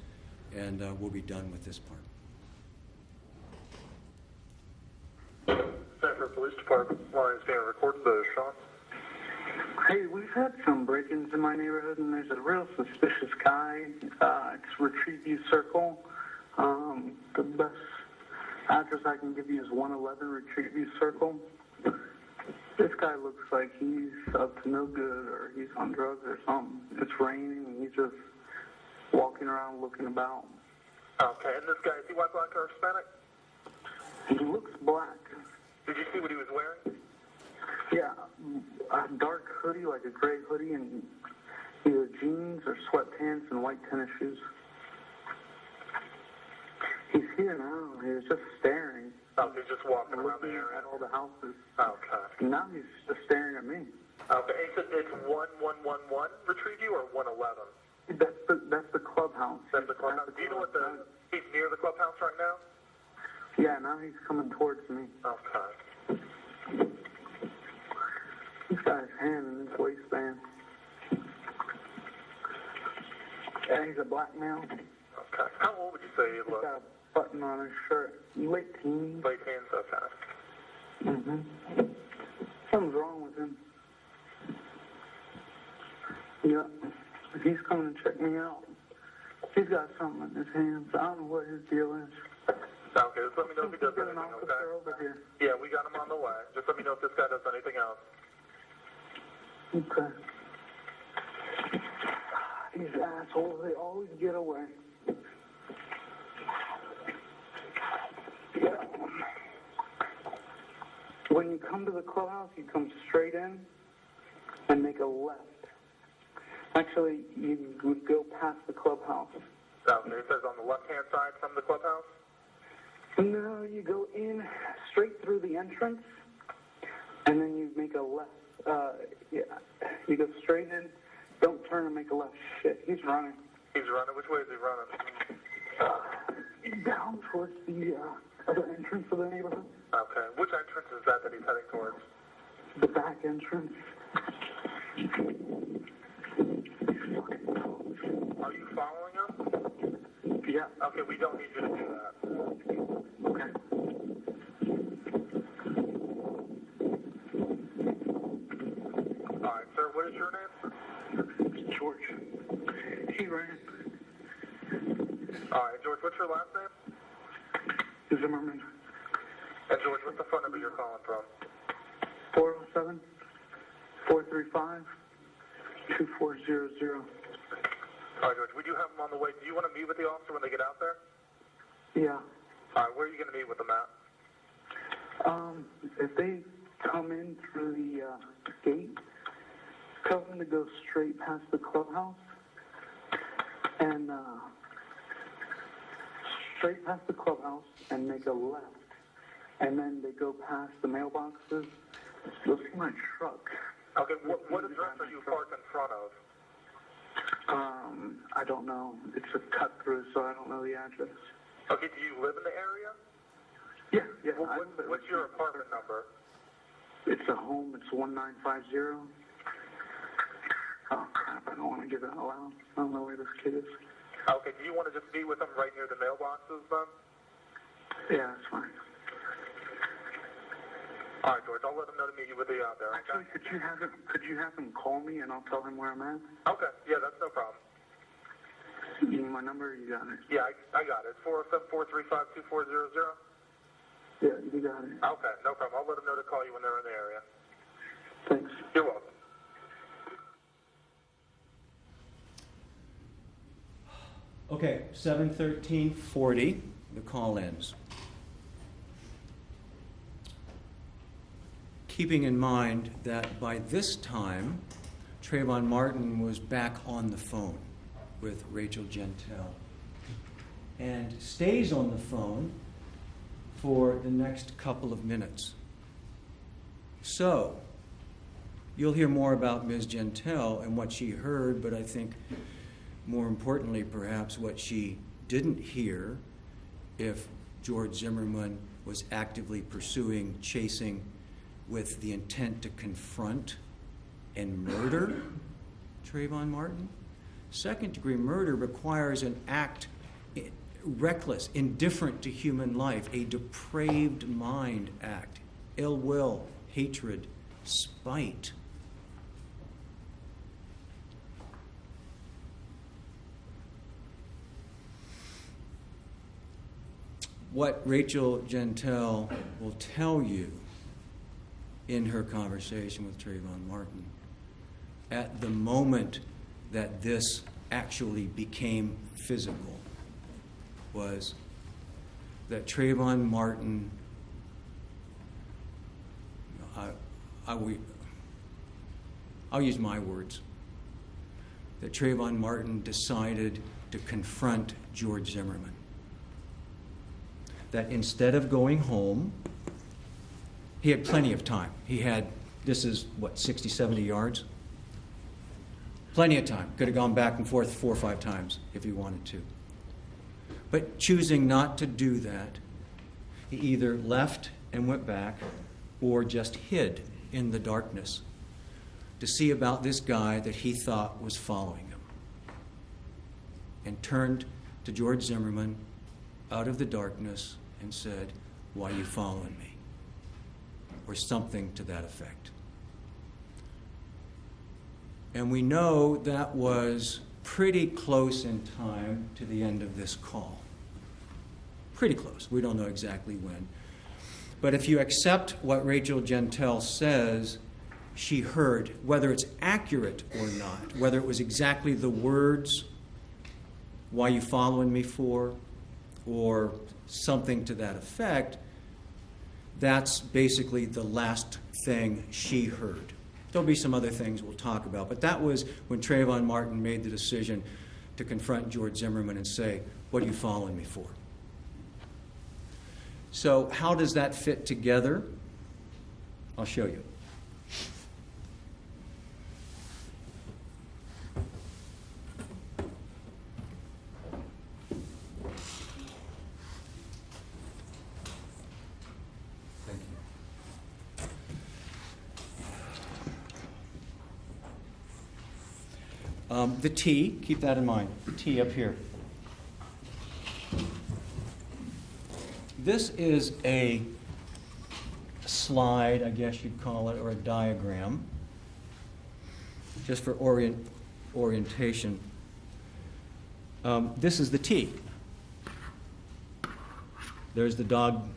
and we'll be done with this part. Sanford Police Department, line stand records the shots. Hey, we've had some break-ins in my neighborhood, and there's a real suspicious guy. It's Retrieview Circle. The best address I can give you is 111 Retrieview Circle. This guy looks like he's up to no good, or he's on drugs or something. It's raining, and he's just walking around looking about. Okay, and this guy, is he white, black, or Hispanic? He looks black. Did you see what he was wearing? Yeah, a dark hoodie, like a gray hoodie, and either jeans or sweatpants and white tennis shoes. He's here now. He was just staring. Oh, he's just walking around the looking area. at all the houses. Okay. Now he's just staring at me. Okay, it's 1111 Retrieview or 111? That's the clubhouse. That's the clubhouse. Do you know he's near the clubhouse right now? Yeah, now he's coming towards me. Okay. He's got his hand in his waistband. And he's a black male. Okay. How old would you say he He's looks? got a button on his shirt. Late teens. Late teens, okay. Mm-hmm. Something's wrong with him. Yeah. He's coming to check me out. He's got something in his hands. I don't know what his deal is. Okay, just let me know if he does Get an anything, officer okay? over here. Yeah, we got him on the way. Just let me know if this guy does anything else. Okay. These assholes, they always get away. Yeah. When you come to the clubhouse, you come straight in and make a left. Actually, you would go past the clubhouse. Okay, it says on the left-hand side from the clubhouse? No, you go in straight through the entrance, and then you make a left. Yeah, you go straight in, don't turn and make a left. Shit, he's running. He's running? Which way is he running? Down towards the other entrance of the neighborhood. Okay, which entrance is that he's heading towards? The back entrance. Are you following him? Yeah. Okay, we don't need you to do that. Okay. All right, sir, what is your name? George. He ran. All right, George, what's your last name? Zimmerman. And George, what's the phone number you're calling from? 407-435-2400. All right, George, we do have him on the way. Do you want to meet with the officer when they get out there? Yeah. All right, where are you going to meet with them at? If they come in through the gate, tell them to go straight past the clubhouse and straight past the clubhouse and make a left. And then they go past the mailboxes. You'll see my truck. Okay, what address are you parked in front of? I don't know. It's a cut through, so I don't know the address. Okay, do you live in the area? Yeah, yeah. Well, what's your apartment number? It's a home. It's 1950. Oh, crap. I don't want to give it out loud. I don't know where this kid is. Okay, do you want to just meet with them right near the mailboxes then? Yeah, that's fine. All right, George, I'll let them know to meet you with you out there, okay? Actually, could you have him call me and I'll tell him where I'm at? Okay, yeah, that's no problem. You need my number? You got it. Yeah, I got it. It's 407-435-2400. Yeah, you got it. Okay, no problem. I'll let them know to call you when they're in the area. Thanks. You're welcome. Okay, 7:13:40, the call ends. Keeping in mind that by this time, Trayvon Martin was back on the phone with Rachel Gentile and stays on the phone for the next couple of minutes. So, you'll hear more about Ms. Gentile and what she heard, but I think more importantly, perhaps, what she didn't hear if George Zimmerman was actively pursuing, chasing with the intent to confront and murder Trayvon Martin. Second-degree murder requires an act reckless, indifferent to human life, a depraved mind act, ill will, hatred, spite. What Rachel Gentile will tell you in her conversation with Trayvon Martin, at the moment that this actually became physical, was that Trayvon Martin, I'll use my words, that Trayvon Martin decided to confront George Zimmerman. That instead of going home, he had plenty of time. He had, this is what, 60, 70 yards? Plenty of time. Could have gone back and forth 4 or 5 times if he wanted to. But choosing not to do that, he either left and went back or just hid in the darkness to see about this guy that he thought was following him. And turned to George Zimmerman out of the darkness and said, "Why are you following me?" Or something to that effect. And we know that was pretty close in time to the end of this call. Pretty close. We don't know exactly when. But if you accept what Rachel Gentile says she heard, whether it's accurate or not, whether it was exactly the words, "Why you following me for?" or something to that effect, that's basically the last thing she heard. There'll be some other things we'll talk about, but that was when Trayvon Martin made the decision to confront George Zimmerman and say, "What are you following me for?" So how does that fit together? I'll show you. Thank you. The T, keep that in mind, the T up here. This is a slide, I guess you'd call it, or a diagram, just for orientation. This is the T. There's the dog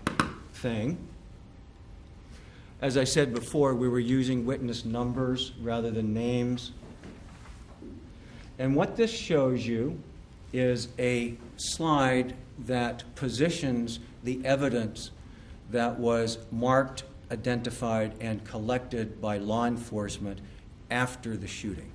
thing. As I said before, we were using witness numbers rather than names. And what this shows you is a slide that positions the evidence that was marked, identified, and collected by law enforcement after the shooting.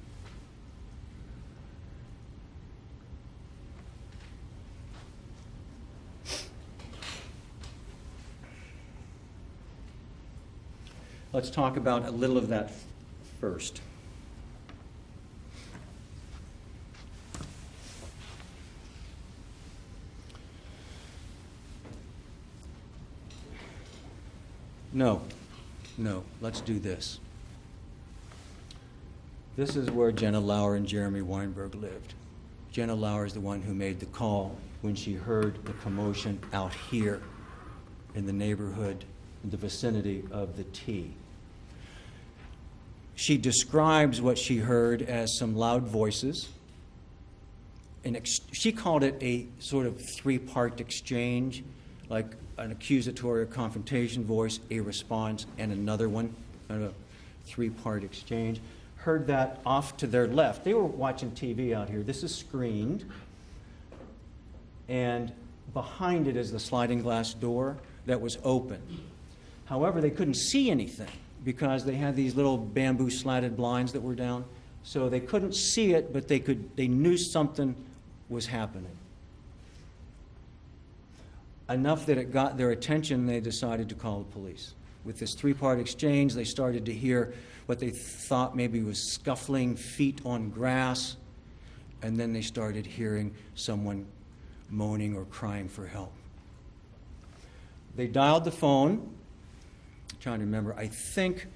Let's talk about a little of that first. No, let's do this. This is where Jenna Lauer and Jeremy Weinberg lived. Jenna Lauer is the one who made the call when she heard the commotion out here in the neighborhood, in the vicinity of the T. She describes what she heard as some loud voices. She called it a sort of three-part exchange, like an accusatory or confrontation voice, a response, and another one, kind of a three-part exchange. Heard that off to their left. They were watching TV out here. This is screened. And behind it is the sliding glass door that was open. However, they couldn't see anything because they had these little bamboo slatted blinds that were down. So they couldn't see it, but they knew something was happening. Enough that it got their attention, they decided to call the police. With this three-part exchange, they started to hear what they thought maybe was scuffling feet on grass, and then they started hearing someone moaning or crying for help. They dialed the phone. I'm trying to remember. I think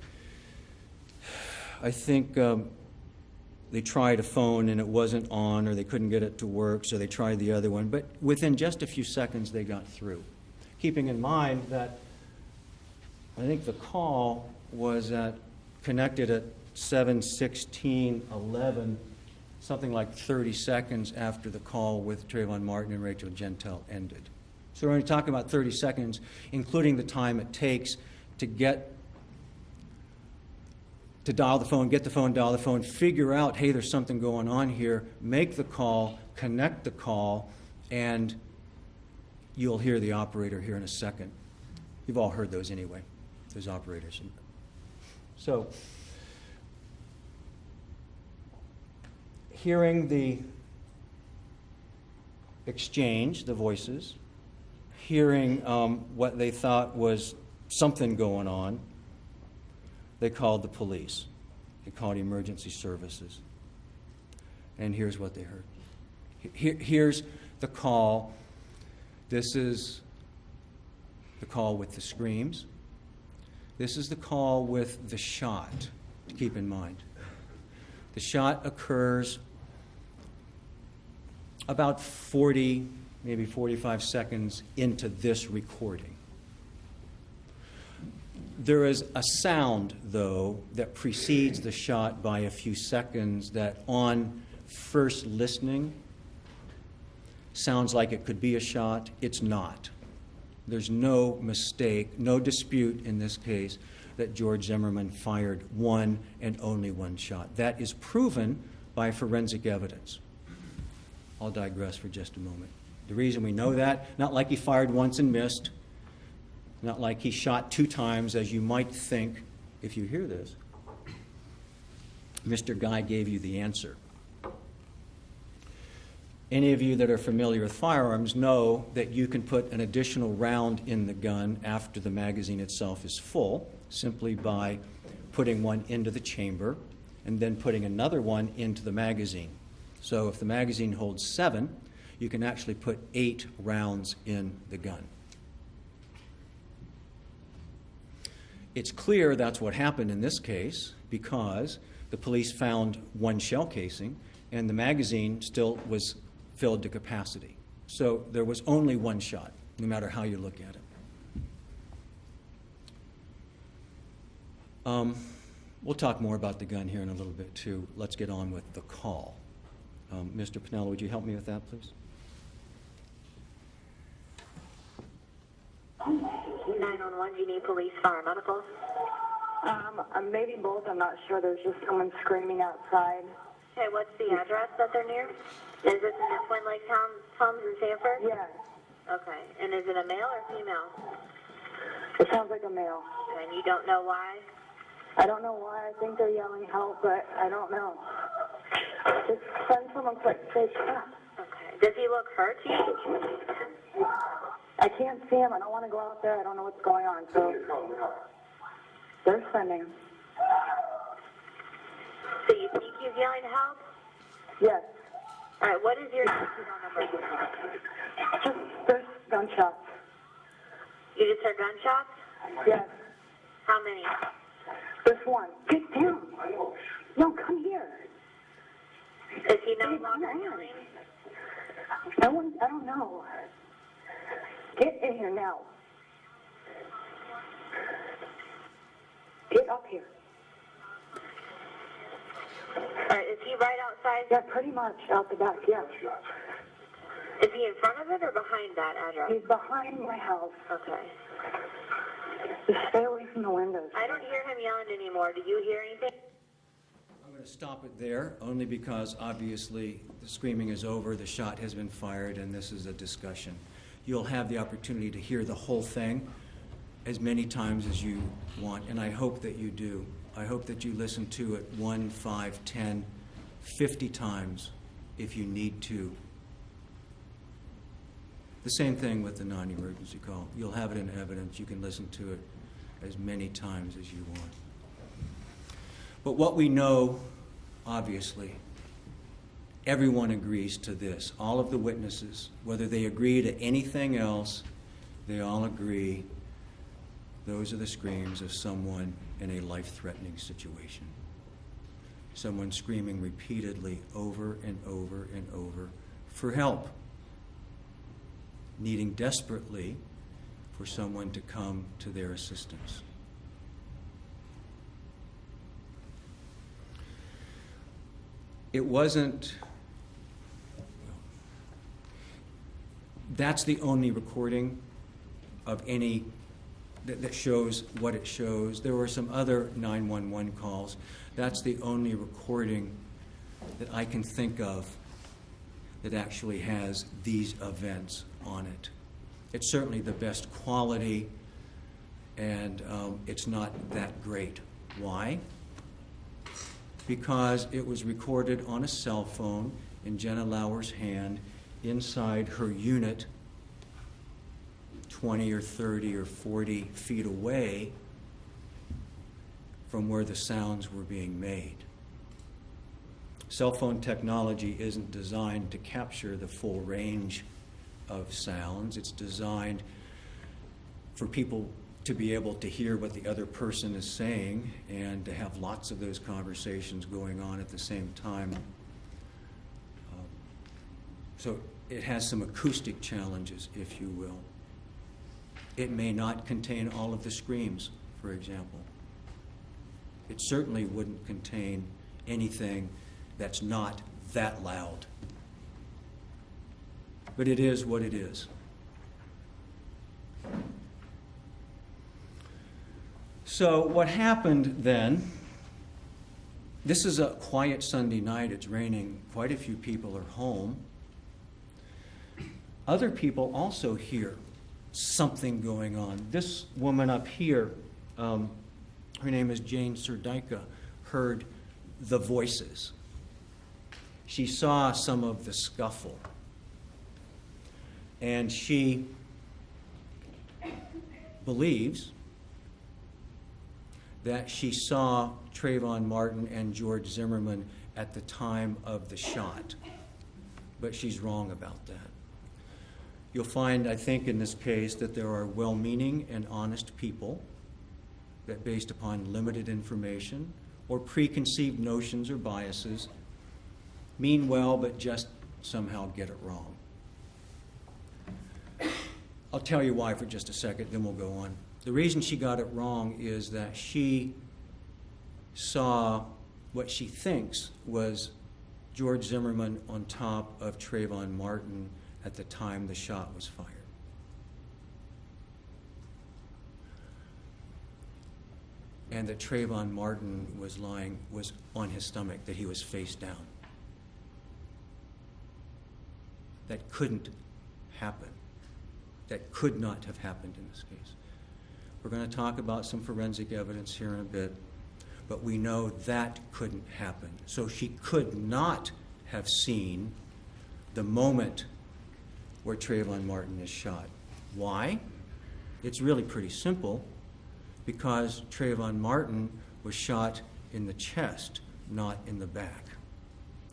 they tried a phone and it wasn't on, or they couldn't get it to work, so they tried the other one. But within just a few seconds, they got through. Keeping in mind that I think the call was connected at 7:16:11, something like 30 seconds after the call with Trayvon Martin and Rachel Gentile ended. So we're only talking about 30 seconds, including the time it takes to dial the phone, get the phone, dial the phone, figure out, hey, there's something going on here, make the call, connect the call, and you'll hear the operator here in a second. You've all heard those anyway, those operators. So, hearing the exchange, the voices, hearing what they thought was something going on, they called the police. They called emergency services. And here's what they heard. Here's the call. This is the call with the screams. This is the call with the shot, to keep in mind. The shot occurs about 40, maybe 45 seconds into this recording. There is a sound, though, that precedes the shot by a few seconds that on first listening sounds like it could be a shot. It's not. There's no mistake, no dispute in this case that George Zimmerman fired one and only one shot. That is proven by forensic evidence. I'll digress for just a moment. The reason we know that, not like he fired once and missed, not like he shot 2 times, as you might think if you hear this. Mr. Guy gave you the answer. Any of you that are familiar with firearms know that you can put an additional round in the gun after the magazine itself is full, simply by putting one into the chamber and then putting another one into the magazine. So if the magazine holds 7, you can actually put 8 rounds in the gun. It's clear that's what happened in this case because the police found 1 shell casing and the magazine still was filled to capacity. So there was only 1 shot, no matter how you look at it. We'll talk more about the gun here in a little bit, too. Let's get on with the call. Mr. Pinella, would you help me with that, please? 911, do you need police, fire, medical? Maybe both. I'm not sure. There's just someone screaming outside. Okay, what's the address that they're near? Is this in the Twin Lake Toms in Sanford? Yes. Okay, and is it a male or female? It sounds like a male. And you don't know why? I don't know why. I think they're yelling help, but I don't know. Just send someone quick. Say stop. Okay. Does he look hurt to you? I can't see him. I don't want to go out there. I don't know what's going on. So they're sending. So you think he's yelling help? Yes. All right, what is your phone number? Just there's gunshots. You just heard gunshots? Yes. How many? There's one. Get down. No, come here. Is he no Come longer on. yelling? I don't know. Get in here now. Get up here. All right, is he right outside? Yeah, pretty much out the back, yeah. Is he in front of it or behind that address? He's behind my house. Okay. Just stay away from the windows. I don't hear him yelling anymore. Do you hear anything? I'm going to stop it there, only because obviously the screaming is over, the shot has been fired, and this is a discussion. You'll have the opportunity to hear the whole thing as many times as you want, and I hope that you do. I hope that you listen to it 1, 5, 10, 50 times if you need to. The same thing with the non-emergency call. You'll have it in evidence. You can listen to it as many times as you want. But what we know, obviously, everyone agrees to this. All of the witnesses, whether they agree to anything else, they all agree those are the screams of someone in a life-threatening situation. Someone screaming repeatedly over and over and over for help, needing desperately for someone to come to their assistance. It wasn't, that's the only recording of any that shows what it shows. There were some other 911 calls. That's the only recording that I can think of that actually has these events on it. It's certainly the best quality, and it's not that great. Why? Because it was recorded on a cell phone in Jenna Lauer's hand inside her unit 20 or 30 or 40 feet away from where the sounds were being made. Cell phone technology isn't designed to capture the full range of sounds. It's designed for people to be able to hear what the other person is saying and to have lots of those conversations going on at the same time. So it has some acoustic challenges, if you will. It may not contain all of the screams, for example. It certainly wouldn't contain anything that's not that loud. But it is what it is. So what happened then, this is a quiet Sunday night, it's raining, quite a few people are home. Other people also hear something going on. This woman up here, her name is Jane Serdyka, heard the voices. She saw some of the scuffle. And she believes that she saw Trayvon Martin and George Zimmerman at the time of the shot. But she's wrong about that. You'll find, I think, in this case that there are well-meaning and honest people that, based upon limited information or preconceived notions or biases, mean well but just somehow get it wrong. I'll tell you why for just a second, then we'll go on. The reason she got it wrong is that she saw what she thinks was George Zimmerman on top of Trayvon Martin at the time the shot was fired. And that Trayvon Martin was on his stomach, that he was face down. That couldn't happen. That could not have happened in this case. We're going to talk about some forensic evidence here in a bit, but we know that couldn't happen. So she could not have seen the moment where Trayvon Martin is shot. Why? It's really pretty simple, because Trayvon Martin was shot in the chest, not in the back.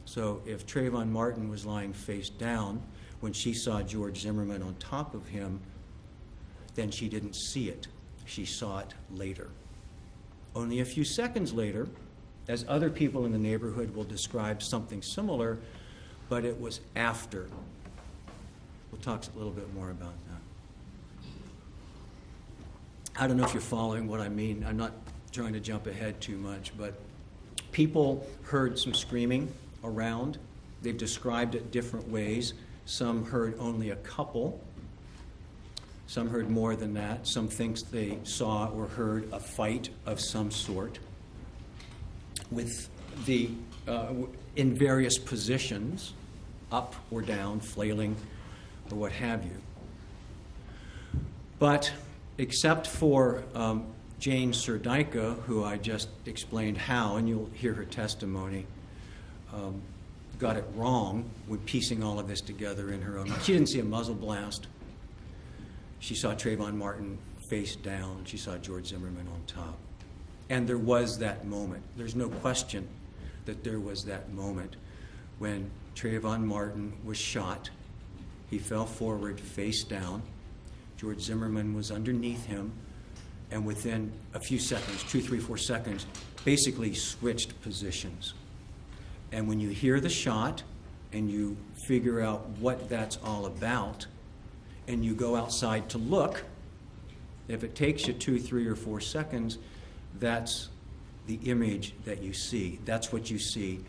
So if Trayvon Martin was lying face down when she saw George Zimmerman on top of him, then she didn't see it. She saw it later. Only a few seconds later, as other people in the neighborhood will describe something similar, but it was after. We'll talk a little bit more about that. I don't know if you're following what I mean. I'm not trying to jump ahead too much, but people heard some screaming around. They've described it different ways. Some heard only a couple. Some heard more than that. Some thinks they saw or heard a fight of some sort with the in various positions, up or down, flailing, or what have you. But except for Jane Serdyka, who I just explained how, and you'll hear her testimony, got it wrong when piecing all of this together in her own mind. She didn't see a muzzle blast. She saw Trayvon Martin face down. She saw George Zimmerman on top. And there was that moment. There's no question that there was that moment when Trayvon Martin was shot. He fell forward, face down. George Zimmerman was underneath him, and within a few seconds, 2, 3, 4 seconds, basically switched positions. And when you hear the shot and you figure out what that's all about, and you go outside to look, if it takes you 2, 3, or 4 seconds, that's the image that you see. That's what you see.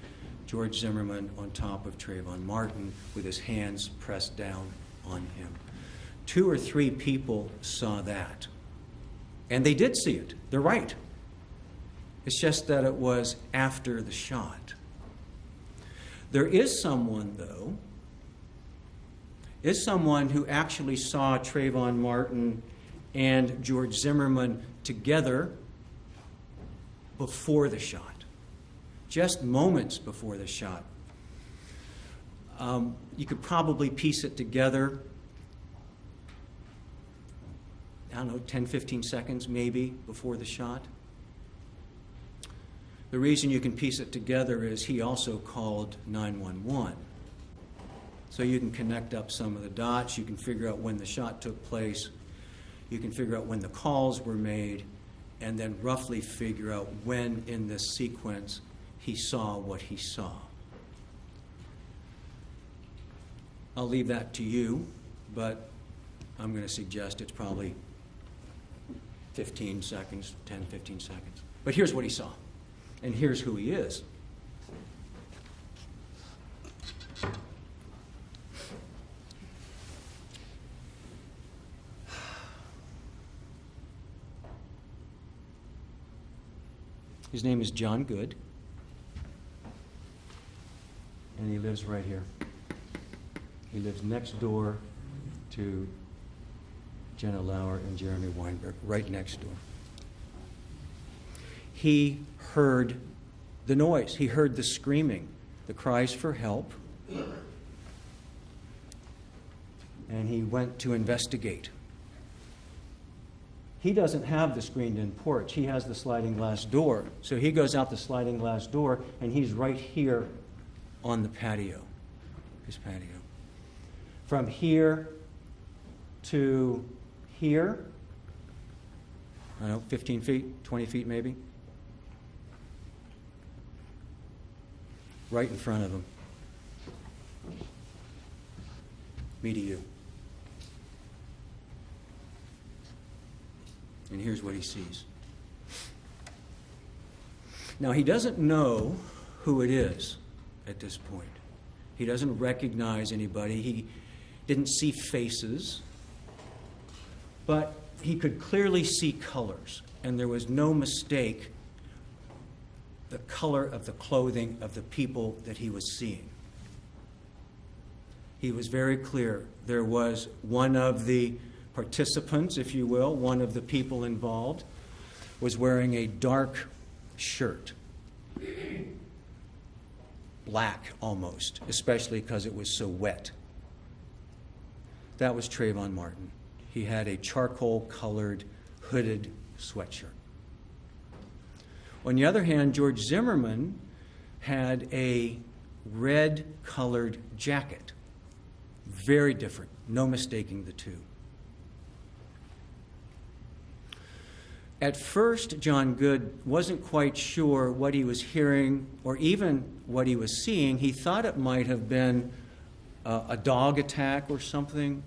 George Zimmerman on top of Trayvon Martin with his hands pressed down on him. 2 or 3 people saw that. And they did see it. They're right. It's just that it was after the shot. There is someone, though, who actually saw Trayvon Martin and George Zimmerman together before the shot, just moments before the shot. You could probably piece it together, I don't know, 10, 15 seconds maybe before the shot. The reason you can piece it together is he also called 911. So you can connect up some of the dots. You can figure out when the shot took place. You can figure out when the calls were made, and then roughly figure out when in this sequence he saw what he saw. I'll leave that to you, but I'm going to suggest it's probably 15 seconds, 10, 15 seconds. But here's what he saw, and here's who he is. His name is John Good, and he lives right here. He lives next door to Jenna Lauer and Jeremy Weinberg, right next door. He heard the noise. He heard the screaming, the cries for help, and he went to investigate. He doesn't have the screened-in porch. He has the sliding glass door. So he goes out the sliding glass door, and he's right here on the patio, his patio. From here to here, I don't know, 15 feet, 20 feet maybe, right in front of him. Me to you. And here's what he sees. Now, he doesn't know who it is at this point. He doesn't recognize anybody. He didn't see faces. But he could clearly see colors, and there was no mistake the color of the clothing of the people that he was seeing. He was very clear. There was one of the participants, if you will, one of the people involved, was wearing a dark shirt. Black almost, especially because it was so wet. That was Trayvon Martin. He had a charcoal-colored, hooded sweatshirt. On the other hand, George Zimmerman had a red-colored jacket. Very different, no mistaking the two. At first, John Good wasn't quite sure what he was hearing or even what he was seeing. He thought it might have been a dog attack or something.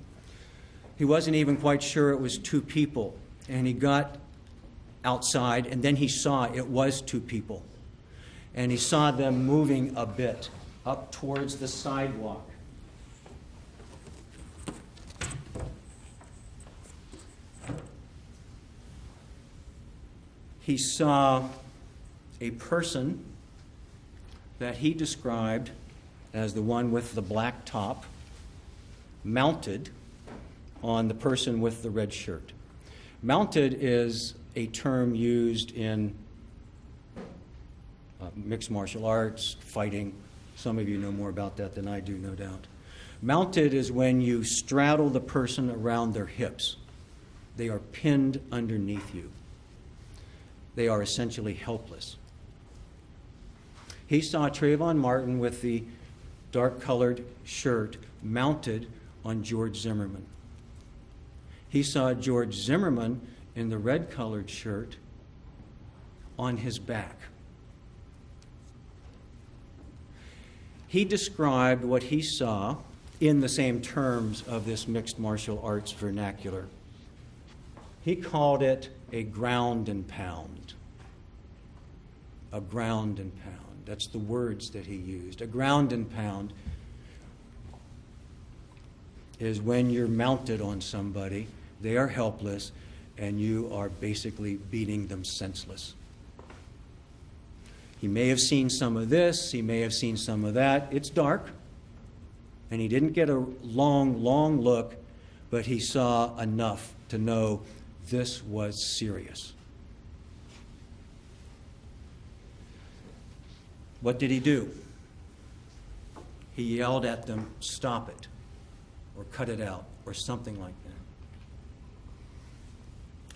He wasn't even quite sure it was two people. And he got outside, and then he saw it was two people. And he saw them moving a bit up towards the sidewalk. He saw a person that he described as the one with the black top mounted on the person with the red shirt. Mounted is a term used in mixed martial arts, fighting. Some of you know more about that than I do, no doubt. Mounted is when you straddle the person around their hips. They are pinned underneath you. They are essentially helpless. He saw Trayvon Martin with the dark-colored shirt mounted on George Zimmerman. He saw George Zimmerman in the red-colored shirt on his back. He described what he saw in the same terms of this mixed martial arts vernacular. He called it a ground and pound. A ground and pound. That's the words that he used. A ground and pound is when you're mounted on somebody, they are helpless, and you are basically beating them senseless. He may have seen some of this, he may have seen some of that. It's dark, and he didn't get a long look, but he saw enough to know this was serious. What did he do? He yelled at them, "Stop it," or "Cut it out," or something like that.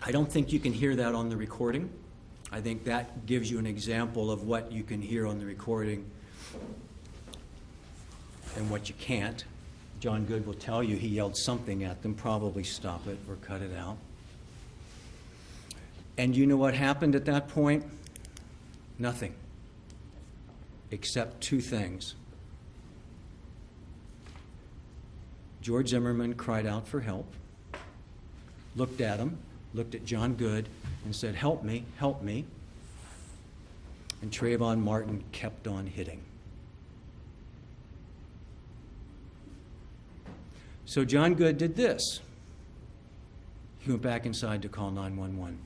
I don't think you can hear that on the recording. I think that gives you an example of what you can hear on the recording and what you can't. John Good will tell you he yelled something at them, probably "Stop it" or "Cut it out." And you know what happened at that point? Nothing. Except two things. George Zimmerman cried out for help, looked at him, looked at John Good, and said, "Help me, help me." And Trayvon Martin kept on hitting. So John Good did this. He went back inside to call 911.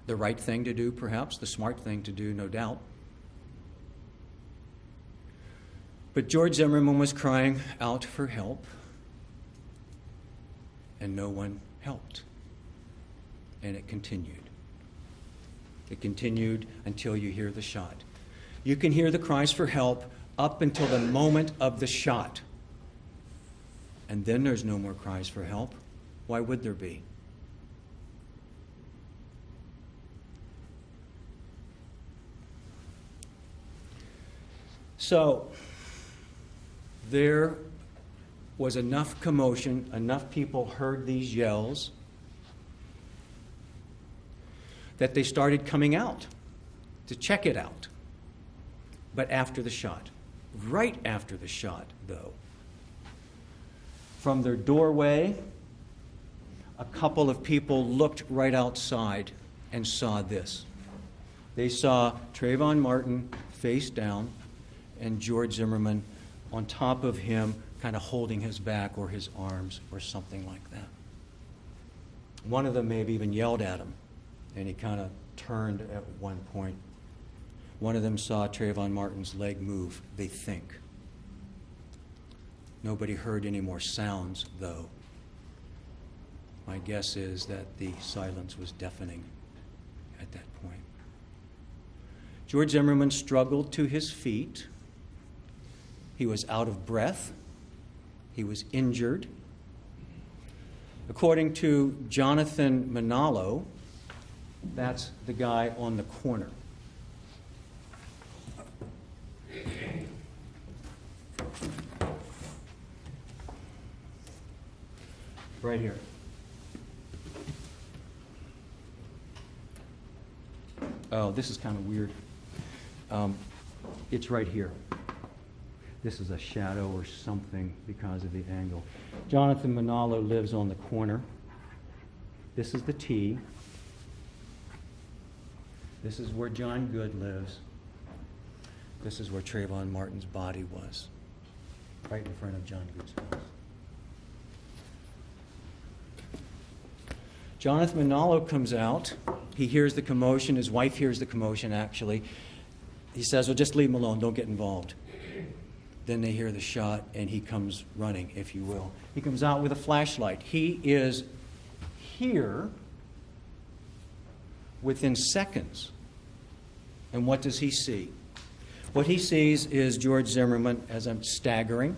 The right thing to do, perhaps, the smart thing to do, no doubt. But George Zimmerman was crying out for help, and no one helped. And it continued. It continued until you hear the shot. You can hear the cries for help up until the moment of the shot. And then there's no more cries for help. Why would there be? So, there was enough commotion, enough people heard these yells, that they started coming out to check it out. But after the shot, right after the shot, though, from their doorway, a couple of people looked right outside and saw this. They saw Trayvon Martin face down and George Zimmerman on top of him, kind of holding his back or his arms or something like that. One of them maybe even yelled at him, and he kind of turned at one point. One of them saw Trayvon Martin's leg move, they think. Nobody heard any more sounds, though. My guess is that the silence was deafening at that point. George Zimmerman struggled to his feet. He was out of breath. He was injured. According to Jonathan Manalo, that's the guy on the corner. Right here. Oh, this is kind of weird. It's right here. This is a shadow or something because of the angle. Jonathan Manalo lives on the corner. This is the T. This is where John Good lives. This is where Trayvon Martin's body was, right in front of John Good's house. Jonathan Manalo comes out. He hears the commotion. His wife hears the commotion, actually. He says, well, just leave him alone. Don't get involved. Then they hear the shot, and he comes running, if you will. He comes out with a flashlight. He is here within seconds. And what does he see? What he sees is George Zimmerman as I'm staggering.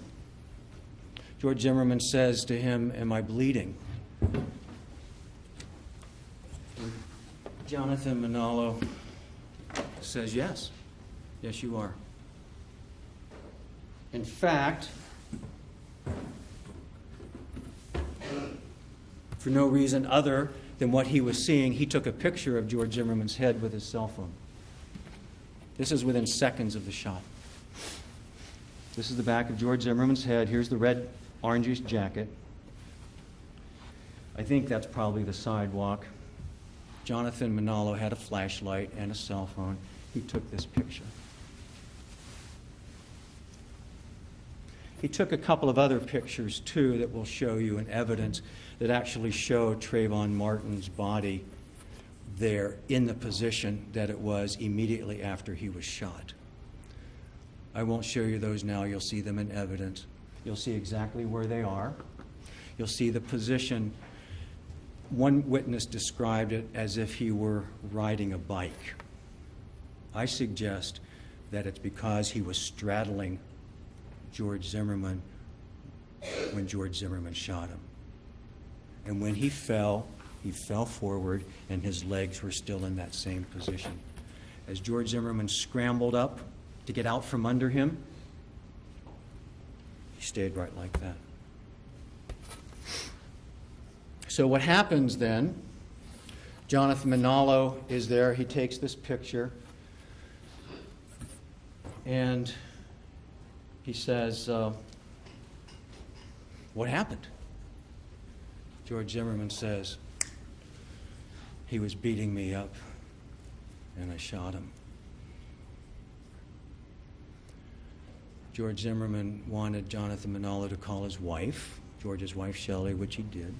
George Zimmerman says to him, am I bleeding? Jonathan Manalo says, yes. Yes, you are. In fact, for no reason other than what he was seeing, he took a picture of George Zimmerman's head with his cell phone. This is within seconds of the shot. This is the back of George Zimmerman's head. Here's the red orangish jacket. I think that's probably the sidewalk. Jonathan Manalo had a flashlight and a cell phone. He took this picture. He took a couple of other pictures, too, that will show you in evidence that actually show Trayvon Martin's body there in the position that it was immediately after he was shot. I won't show you those now. You'll see them in evidence. You'll see exactly where they are. You'll see the position. One witness described it as if he were riding a bike. I suggest that it's because he was straddling George Zimmerman when George Zimmerman shot him. And when he fell forward, and his legs were still in that same position. As George Zimmerman scrambled up to get out from under him, he stayed right like that. So what happens then, Jonathan Manalo is there. He takes this picture, and he says, what happened? George Zimmerman says, he was beating me up, and I shot him. George Zimmerman wanted Jonathan Manalo to call his wife, George's wife, Shelley, which he did.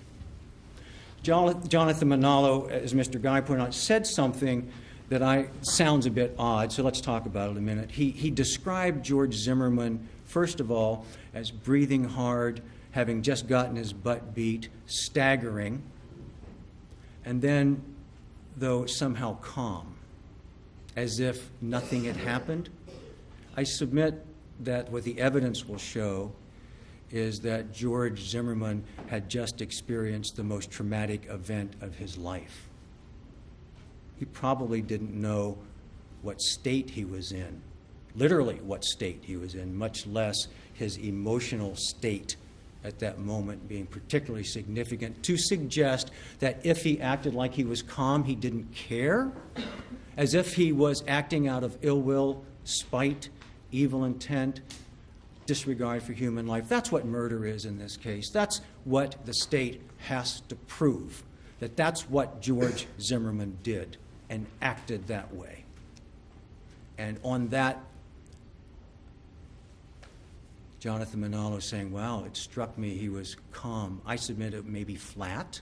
Jonathan Manalo, as Mr. Guy pointed out, said something that sounds a bit odd, so let's talk about it a minute. He described George Zimmerman, first of all, as breathing hard, having just gotten his butt beat, staggering, and then, though somehow calm, as if nothing had happened. I submit that what the evidence will show is that George Zimmerman had just experienced the most traumatic event of his life. He probably didn't know what state he was in, literally what state he was in, much less his emotional state at that moment being particularly significant, to suggest that if he acted like he was calm, he didn't care, as if he was acting out of ill will, spite, evil intent, disregard for human life. That's what murder is in this case. That's what the state has to prove, that that's what George Zimmerman did and acted that way. And on that, Jonathan Manalo saying, wow, it struck me he was calm. I submit it may be flat,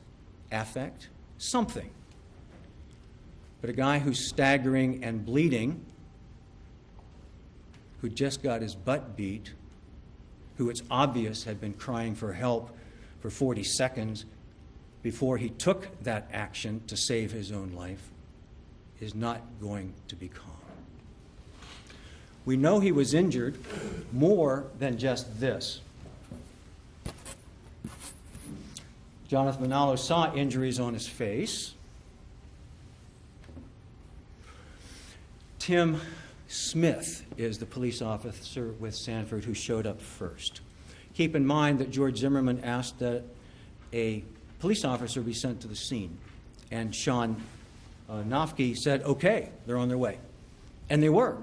affect, something. But a guy who's staggering and bleeding, who just got his butt beat, who it's obvious had been crying for help for 40 seconds before he took that action to save his own life, is not going to be calm. We know he was injured more than just this. Jonathan Manalo saw injuries on his face. Tim Smith is the police officer with Sanford who showed up first. Keep in mind that George Zimmerman asked that a police officer be sent to the scene, and Sean Nofke said, okay, they're on their way. And they were.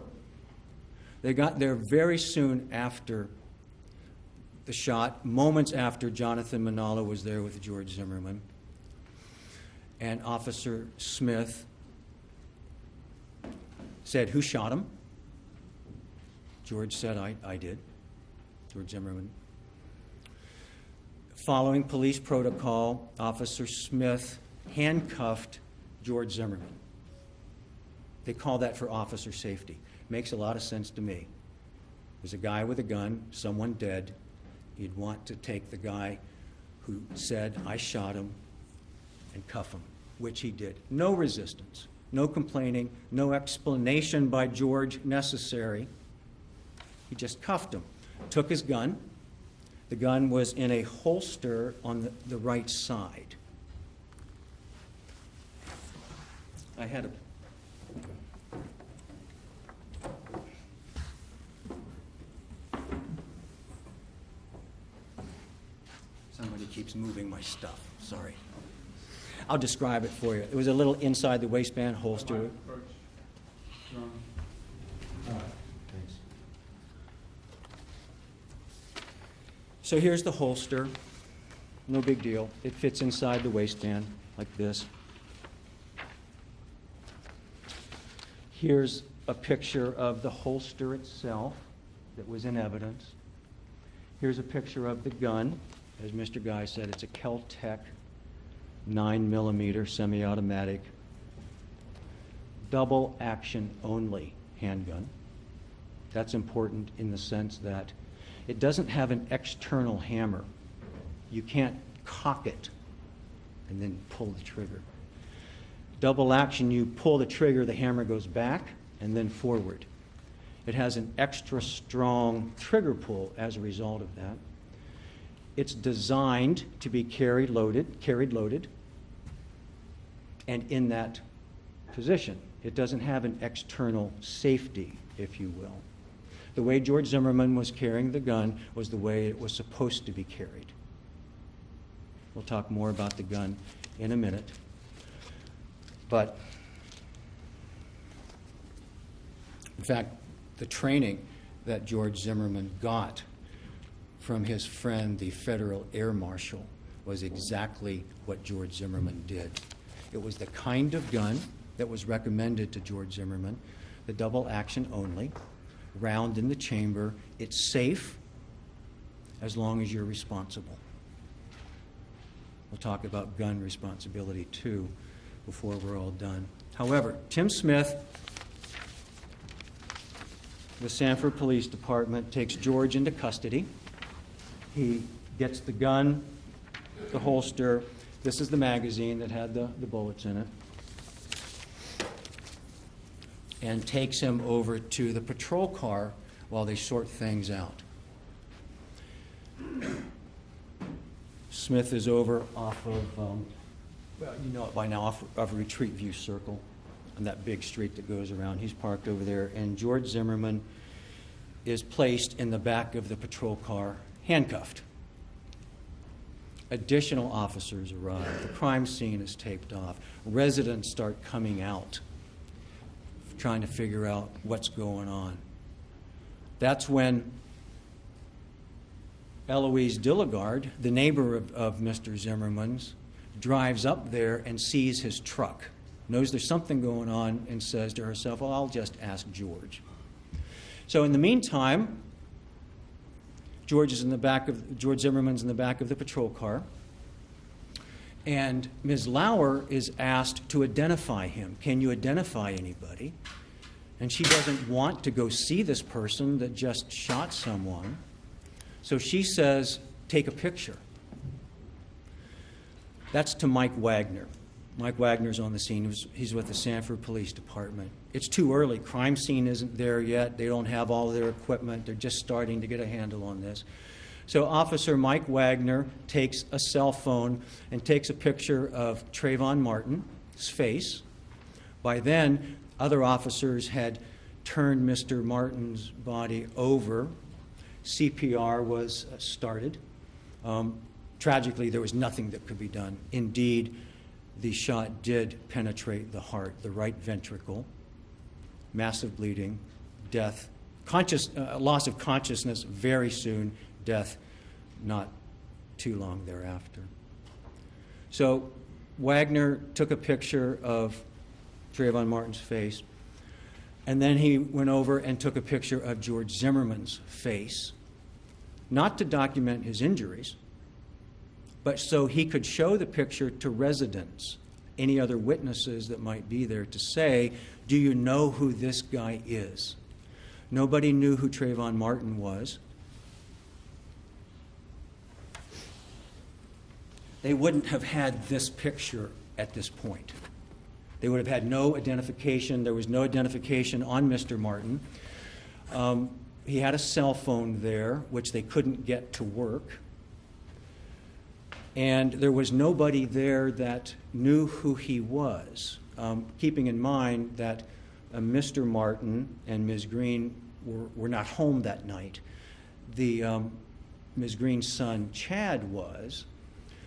They got there very soon after the shot, moments after Jonathan Manalo was there with George Zimmerman. And Officer Smith said, who shot him? George said, I did. George Zimmerman. Following police protocol, Officer Smith handcuffed George Zimmerman. They call that for officer safety. Makes a lot of sense to me. There's a guy with a gun, someone dead. You'd want to take the guy who said, I shot him, and cuff him, which he did. No resistance, no complaining, no explanation by George necessary. He just cuffed him, took his gun. The gun was in a holster on the right side. I had a Somebody keeps moving my stuff. Sorry. I'll describe it for you. It was a little inside the waistband holster. Thanks. So here's the holster. No big deal. It fits inside the waistband like this. Here's a picture of the holster itself that was in evidence. Here's a picture of the gun. As Mr. Guy said, it's a Kel-Tec 9mm semi-automatic, double action only handgun. That's important in the sense that it doesn't have an external hammer. You can't cock it and then pull the trigger. Double action, you pull the trigger, the hammer goes back and then forward. It has an extra strong trigger pull as a result of that. It's designed to be carried loaded, and in that position. It doesn't have an external safety, if you will. The way George Zimmerman was carrying the gun was the way it was supposed to be carried. We'll talk more about the gun in a minute. But, in fact, the training that George Zimmerman got from his friend, the Federal Air Marshal, was exactly what George Zimmerman did. It was the kind of gun that was recommended to George Zimmerman, the double action only, round in the chamber. It's safe as long as you're responsible. We'll talk about gun responsibility too before we're all done. However, Tim Smith, the Sanford Police Department, takes George into custody. He gets the gun, the holster. This is the magazine that had the bullets in it. And takes him over to the patrol car while they sort things out. Smith is over off of, well, you know it by now, off of Retreat View Circle, on that big street that goes around. He's parked over there, and George Zimmerman is placed in the back of the patrol car, handcuffed. Additional officers arrive. The crime scene is taped off. Residents start coming out, trying to figure out what's going on. That's when Eloise Dilligard, the neighbor of Mr. Zimmerman's, drives up there and sees his truck, knows there's something going on, and says to herself, well, I'll just ask George. So in the meantime, George Zimmerman's in the back of the patrol car, and Ms. Lauer is asked to identify him. Can you identify anybody? And she doesn't want to go see this person that just shot someone. So she says, take a picture. That's to Mike Wagner. Mike Wagner's on the scene. He's with the Sanford Police Department. It's too early. Crime scene isn't there yet. They don't have all of their equipment. They're just starting to get a handle on this. So Officer Mike Wagner takes a cell phone and takes a picture of Trayvon Martin's face. By then, other officers had turned Mr. Martin's body over. CPR was started. Tragically, there was nothing that could be done. Indeed, the shot did penetrate the heart, the right ventricle, massive bleeding, death, loss of consciousness very soon, death not too long thereafter. So Wagner took a picture of Trayvon Martin's face, and then he went over and took a picture of George Zimmerman's face, not to document his injuries, but so he could show the picture to residents, any other witnesses that might be there, to say, do you know who this guy is? Nobody knew who Trayvon Martin was. They wouldn't have had this picture at this point. They would have had no identification. There was no identification on Mr. Martin. He had a cell phone there, which they couldn't get to work. And there was nobody there that knew who he was, keeping in mind that Mr. Martin and Ms. Green were not home that night. Ms. Green's son, Chad, was,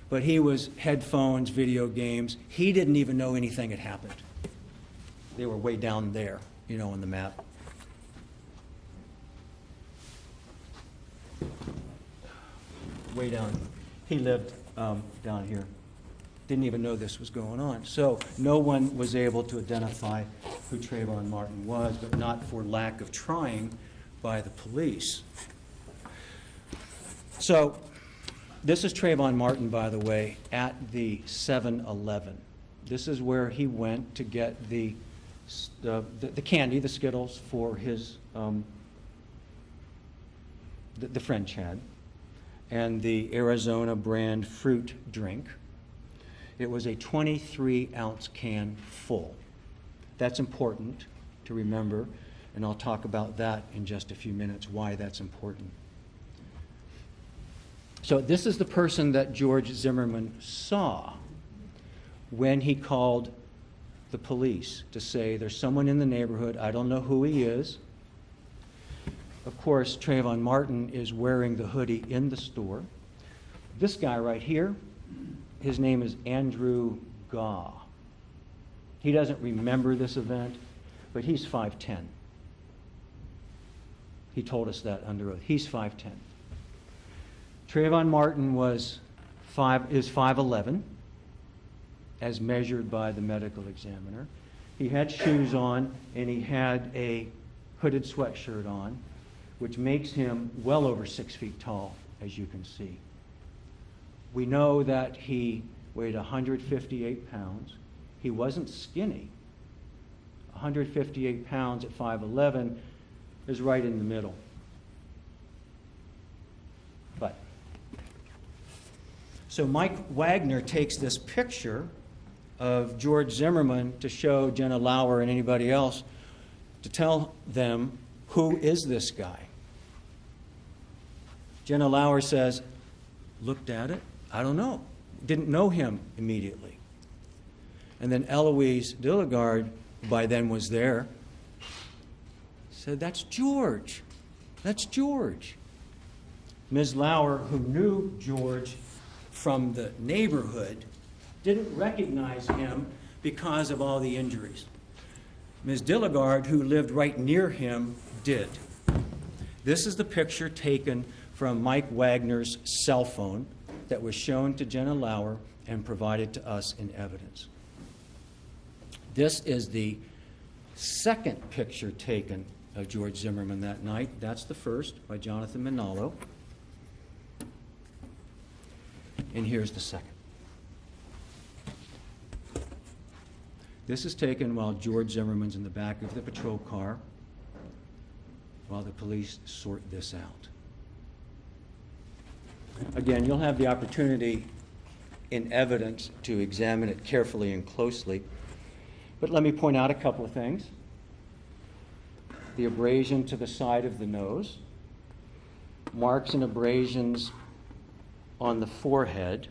but he was headphones, video games. He didn't even know anything had happened. They were way down there, on the map. Way down. He lived down here. Didn't even know this was going on. So no one was able to identify who Trayvon Martin was, but not for lack of trying by the police. So this is Trayvon Martin, by the way, at the 7-Eleven. This is where he went to get the candy, the Skittles, for his the friend Chad, and the Arizona brand fruit drink. It was a 23-ounce can full. That's important to remember, and I'll talk about that in just a few minutes, why that's important. So this is the person that George Zimmerman saw when he called the police to say, there's someone in the neighborhood, I don't know who he is. Of course, Trayvon Martin is wearing the hoodie in the store. This guy right here, his name is Andrew Gaw. He doesn't remember this event, but he's 5'10". He told us that under oath. He's 5'10". Trayvon Martin is 5'11", as measured by the medical examiner. He had shoes on, and he had a hooded sweatshirt on, which makes him well over 6 feet tall, as you can see. We know that he weighed 158 pounds. He wasn't skinny. 158 pounds at 5'11" is right in the middle. But so Mike Wagner takes this picture of George Zimmerman to show Jenna Lauer and anybody else, to tell them, who is this guy? Jenna Lauer says, looked at it, I don't know. Didn't know him immediately. And then Eloise Dilligard, who by then was there, said, that's George. That's George. Ms. Lauer, who knew George from the neighborhood, didn't recognize him because of all the injuries. Ms. Dilligard, who lived right near him, did. This is the picture taken from Mike Wagner's cell phone that was shown to Jenna Lauer and provided to us in evidence. This is the second picture taken of George Zimmerman that night. That's the first, by Jonathan Manalo. And here's the second. This is taken while George Zimmerman's in the back of the patrol car while the police sort this out. Again, you'll have the opportunity in evidence to examine it carefully and closely. But let me point out a couple of things. The abrasion to the side of the nose, marks and abrasions on the forehead,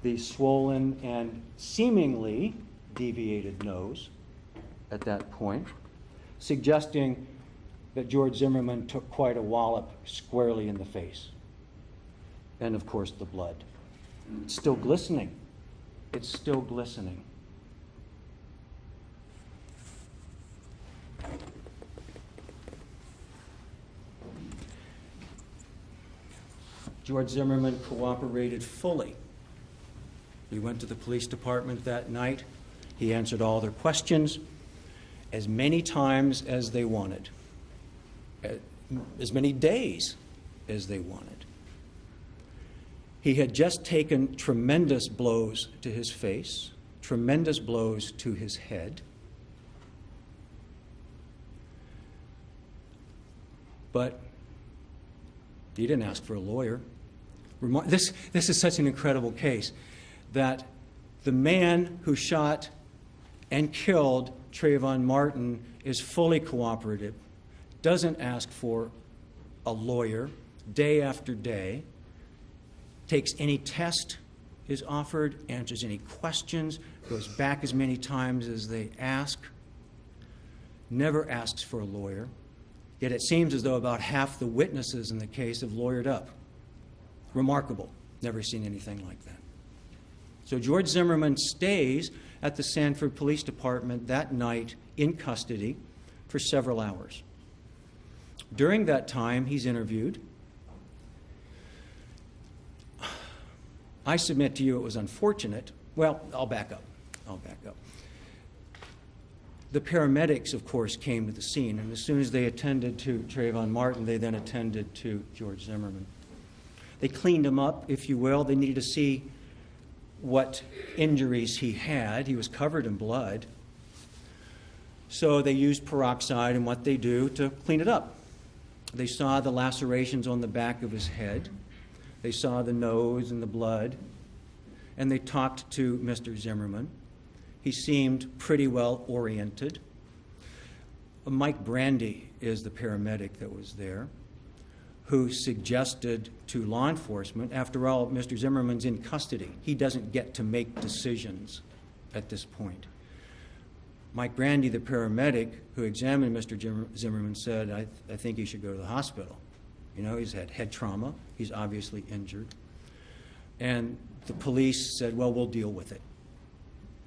the swollen and seemingly deviated nose at that point, suggesting that George Zimmerman took quite a wallop squarely in the face. And of course, the blood. It's still glistening. It's still glistening. George Zimmerman cooperated fully. We went to the police department that night. He answered all their questions as many times as they wanted, as many days as they wanted. He had just taken tremendous blows to his face, tremendous blows to his head. But he didn't ask for a lawyer. This is such an incredible case that the man who shot and killed Trayvon Martin is fully cooperative, doesn't ask for a lawyer day after day, takes any test is offered, answers any questions, goes back as many times as they ask, never asks for a lawyer. Yet it seems as though about half the witnesses in the case have lawyered up. Remarkable. Never seen anything like that. So George Zimmerman stays at the Sanford Police Department that night in custody for several hours. During that time, he's interviewed. I submit to you it was unfortunate. Well, I'll back up. The paramedics, of course, came to the scene, and as soon as they attended to Trayvon Martin, they then attended to George Zimmerman. They cleaned him up, if you will. They needed to see what injuries he had. He was covered in blood. So they used peroxide and what they do to clean it up. They saw the lacerations on the back of his head. They saw the nose and the blood. And they talked to Mr. Zimmerman. He seemed pretty well oriented. Mike Brandy is the paramedic that was there, who suggested to law enforcement, after all, Mr. Zimmerman's in custody. He doesn't get to make decisions at this point. Mike Brandy, the paramedic who examined Mr. Zimmerman, said, I think he should go to the hospital. You know, he's had head trauma. He's obviously injured. And the police said, well, we'll deal with it.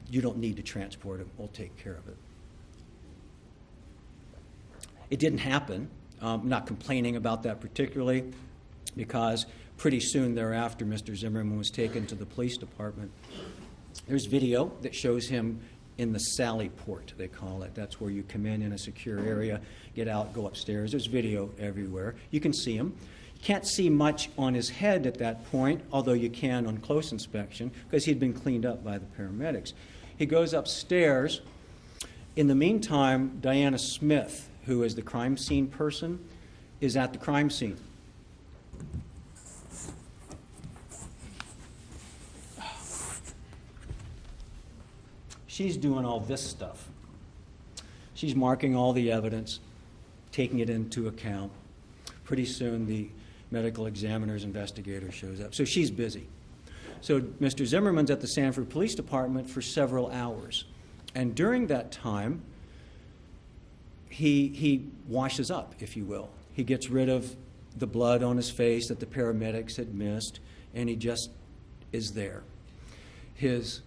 You don't need to transport him. We'll take care of it. It didn't happen. I'm not complaining about that particularly, because pretty soon thereafter, Mr. Zimmerman was taken to the police department. There's video that shows him in the Sally Port, they call it. That's where you come in a secure area, get out, go upstairs. There's video everywhere. You can see him. You can't see much on his head at that point, although you can on close inspection, because he'd been cleaned up by the paramedics. He goes upstairs. In the meantime, Diana Smith, who is the crime scene person, is at the crime scene. She's doing all this stuff. She's marking all the evidence, taking it into account. Pretty soon, the medical examiner's investigator shows up. So she's busy. So Mr. Zimmerman's at the Sanford Police Department for several hours. And during that time, he washes up, if you will. He gets rid of the blood on his face that the paramedics had missed, and he just is there. His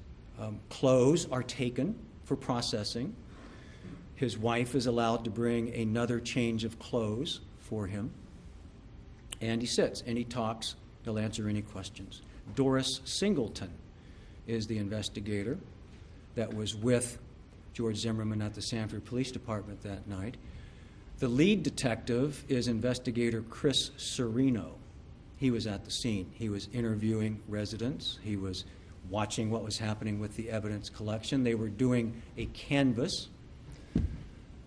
clothes are taken for processing. His wife is allowed to bring another change of clothes for him. And he sits and he talks. He'll answer any questions. Doris Singleton is the investigator that was with George Zimmerman at the Sanford Police Department that night. The lead detective is investigator Chris Serino. He was at the scene. He was interviewing residents. He was watching what was happening with the evidence collection. They were doing a canvass.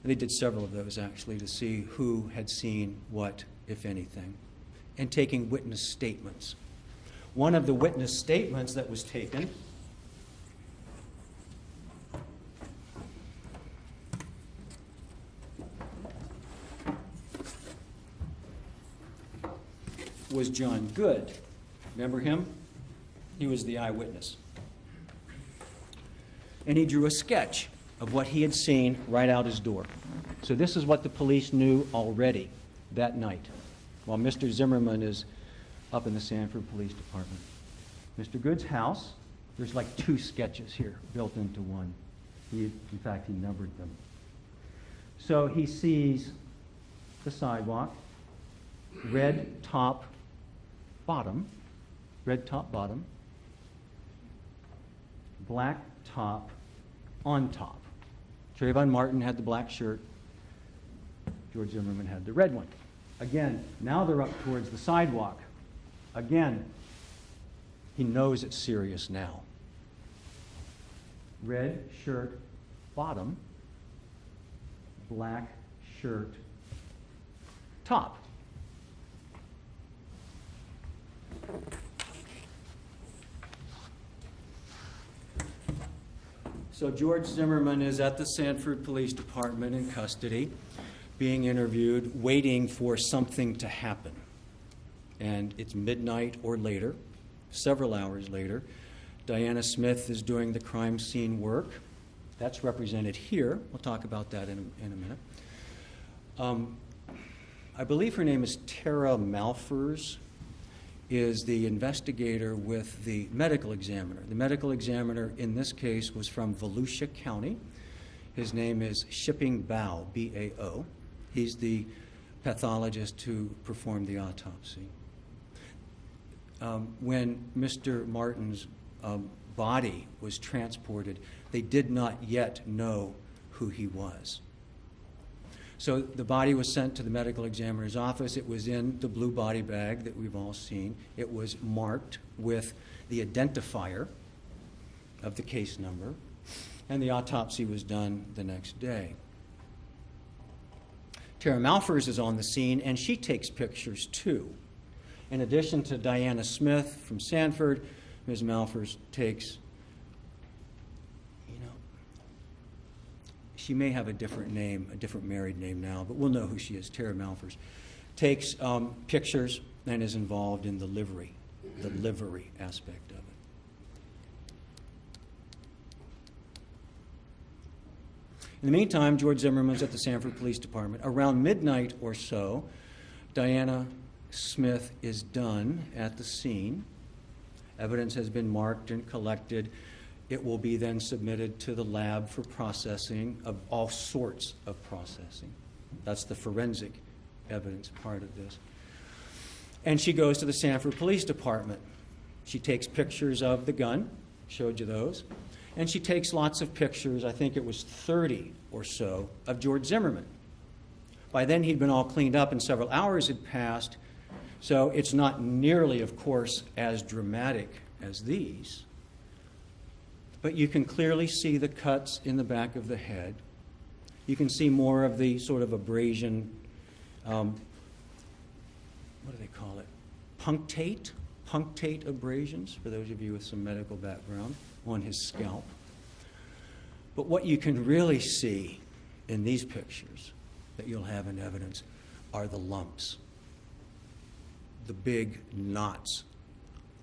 They did several of those, actually, to see who had seen what, if anything, and taking witness statements. One of the witness statements that was taken was John Good. Remember him? He was the eyewitness. And he drew a sketch of what he had seen right out his door. So this is what the police knew already that night, while Mr. Zimmerman is up in the Sanford Police Department. Mr. Good's house, there's like 2 sketches here built into one. In fact, he numbered them. So he sees the sidewalk, red top, bottom, black top, on top. Trayvon Martin had the black shirt. George Zimmerman had the red one. Again, now they're up towards the sidewalk. Again, he knows it's serious now. Red shirt, bottom, black shirt, top. So George Zimmerman is at the Sanford Police Department in custody, being interviewed, waiting for something to happen. And it's midnight or later, several hours later. Diana Smith is doing the crime scene work. That's represented here. We'll talk about that in a minute. I believe her name is Tara Malfers, is the investigator with the medical examiner. The medical examiner in this case was from Volusia County. His name is Shipping Bao, B-A-O. He's the pathologist who performed the autopsy. When Mr. Martin's body was transported, they did not yet know who he was. So the body was sent to the medical examiner's office. It was in the blue body bag that we've all seen. It was marked with the identifier of the case number, and the autopsy was done the next day. Tara Malfers is on the scene, and she takes pictures too. In addition to Diana Smith from Sanford, Ms. Malfers takes, she may have a different name, a different married name now, but we'll know who she is. Tara Malfers takes pictures and is involved in the livery aspect of it. In the meantime, George Zimmerman's at the Sanford Police Department. Around midnight or so, Diana Smith is done at the scene. Evidence has been marked and collected. It will be then submitted to the lab for processing of all sorts of processing. That's the forensic evidence part of this. And she goes to the Sanford Police Department. She takes pictures of the gun, showed you those, and she takes lots of pictures, I think it was 30 or so, of George Zimmerman. By then he'd been all cleaned up and several hours had passed, So it's not nearly, of course, as dramatic as these, but you can clearly see the cuts in the back of the head. You can see more of the sort of abrasion, what do they call it? Punctate abrasions, for those of you with some medical background, on his scalp. But what you can really see in these pictures that you'll have in evidence are the lumps, the big knots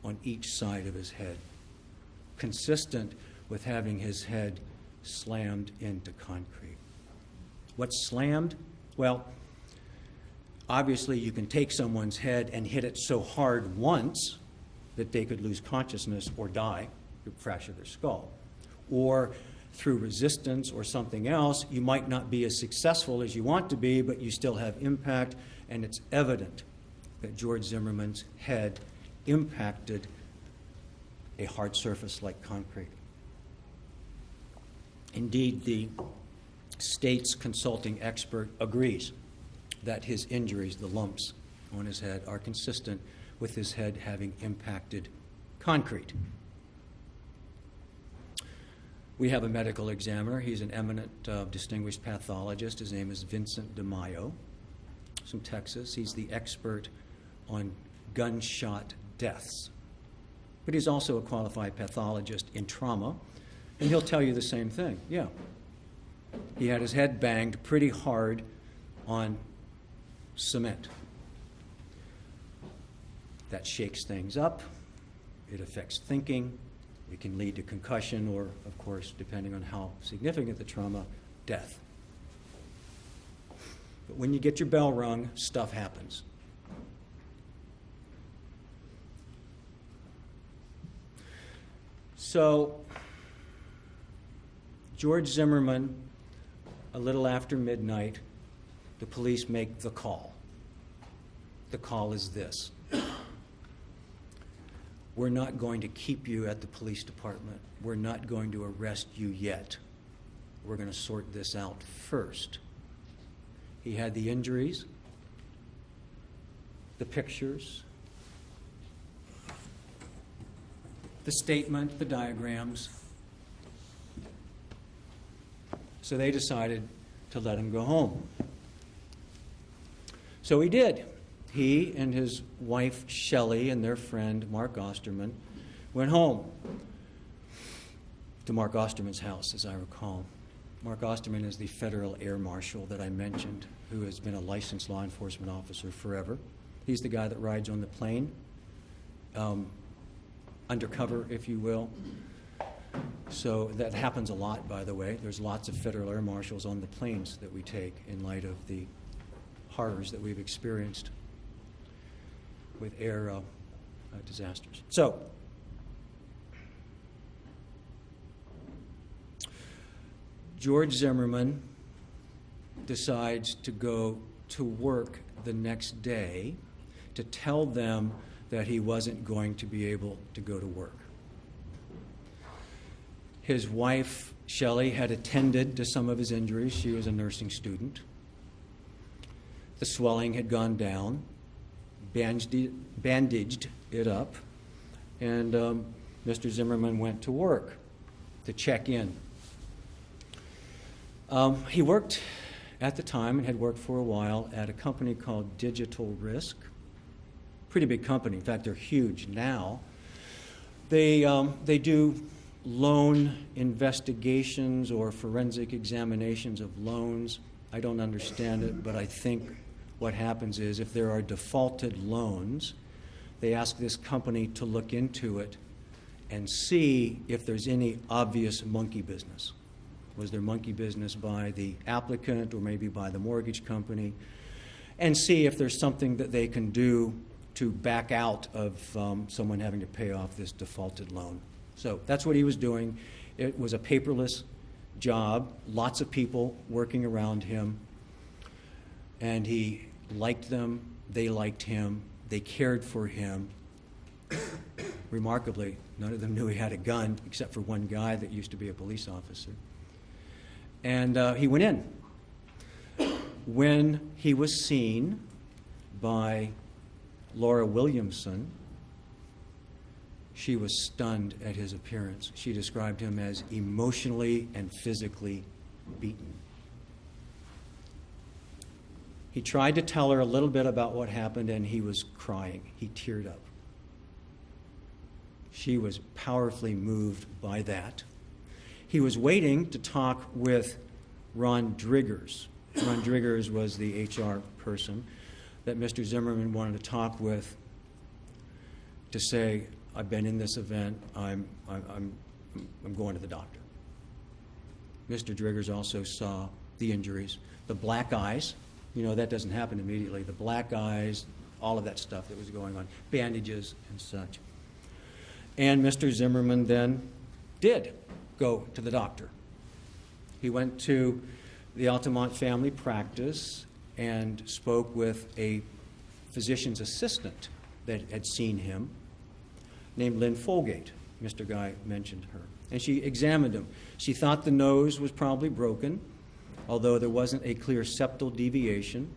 on each side of his head, consistent with having his head slammed into concrete. What's slammed? Well, obviously you can take someone's head and hit it so hard once that they could lose consciousness or die, fracture their skull. Or through resistance or something else, you might not be as successful as you want to be, but you still have impact, and it's evident that George Zimmerman's head impacted a hard surface like concrete. Indeed, the state's consulting expert agrees that his injuries, the lumps on his head, are consistent with his head having impacted concrete. We have a medical examiner. He's an eminent, distinguished pathologist. His name is Vincent DeMaio, from Texas. He's the expert on gunshot deaths. But he's also a qualified pathologist in trauma, and he'll tell you the same thing. Yeah, he had his head banged pretty hard on cement. That shakes things up. It affects thinking. It can lead to concussion or, of course, depending on how significant the trauma, death. But when you get your bell rung, stuff happens. So, George Zimmerman, a little after midnight, the police make the call. The call is this: we're not going to keep you at the police department. We're not going to arrest you yet. We're going to sort this out first. He had the injuries, the pictures, the statement, the diagrams. So they decided to let him go home. So he did. He and his wife, Shelley, and their friend, Mark Osterman, went home to Mark Osterman's house, as I recall. Mark Osterman is the federal air marshal that I mentioned, who has been a licensed law enforcement officer forever. He's the guy that rides on the plane, undercover, if you will. So that happens a lot, by the way. There's lots of federal air marshals on the planes that we take in light of the horrors that we've experienced with air disasters. So, George Zimmerman decides to go to work the next day to tell them that he wasn't going to be able to go to work. His wife, Shelley, had attended to some of his injuries. She was a nursing student. The swelling had gone down, bandaged it up, and Mr. Zimmerman went to work to check in. He worked at the time and had worked for a while at a company called Digital Risk. Pretty big company. In fact, they're huge now. They do loan investigations or forensic examinations of loans. I don't understand it, but I think what happens is if there are defaulted loans, they ask this company to look into it and see if there's any obvious monkey business. Was there monkey business by the applicant or maybe by the mortgage company? And see if there's something that they can do to back out of someone having to pay off this defaulted loan. So that's what he was doing. It was a paperless job, lots of people working around him, and he liked them, they liked him, they cared for him. Remarkably, none of them knew he had a gun, except for one guy that used to be a police officer. And he went in. When he was seen by Laura Williamson, she was stunned at his appearance. She described him as emotionally and physically beaten. He tried to tell her a little bit about what happened, and he was crying. He teared up. She was powerfully moved by that. He was waiting to talk with Ron Driggers. Ron Driggers was the HR person that Mr. Zimmerman wanted to talk with to say, I've been in this event, I'm going to the doctor. Mr. Driggers also saw the injuries, the black eyes. You know, that doesn't happen immediately. The black eyes, all of that stuff that was going on, bandages and such. And Mr. Zimmerman then did go to the doctor. He went to the Altamont family practice and spoke with a physician's assistant that had seen him, named Lynn Folgate. Mr. Guy mentioned her. And she examined him. She thought the nose was probably broken, although there wasn't a clear septal deviation.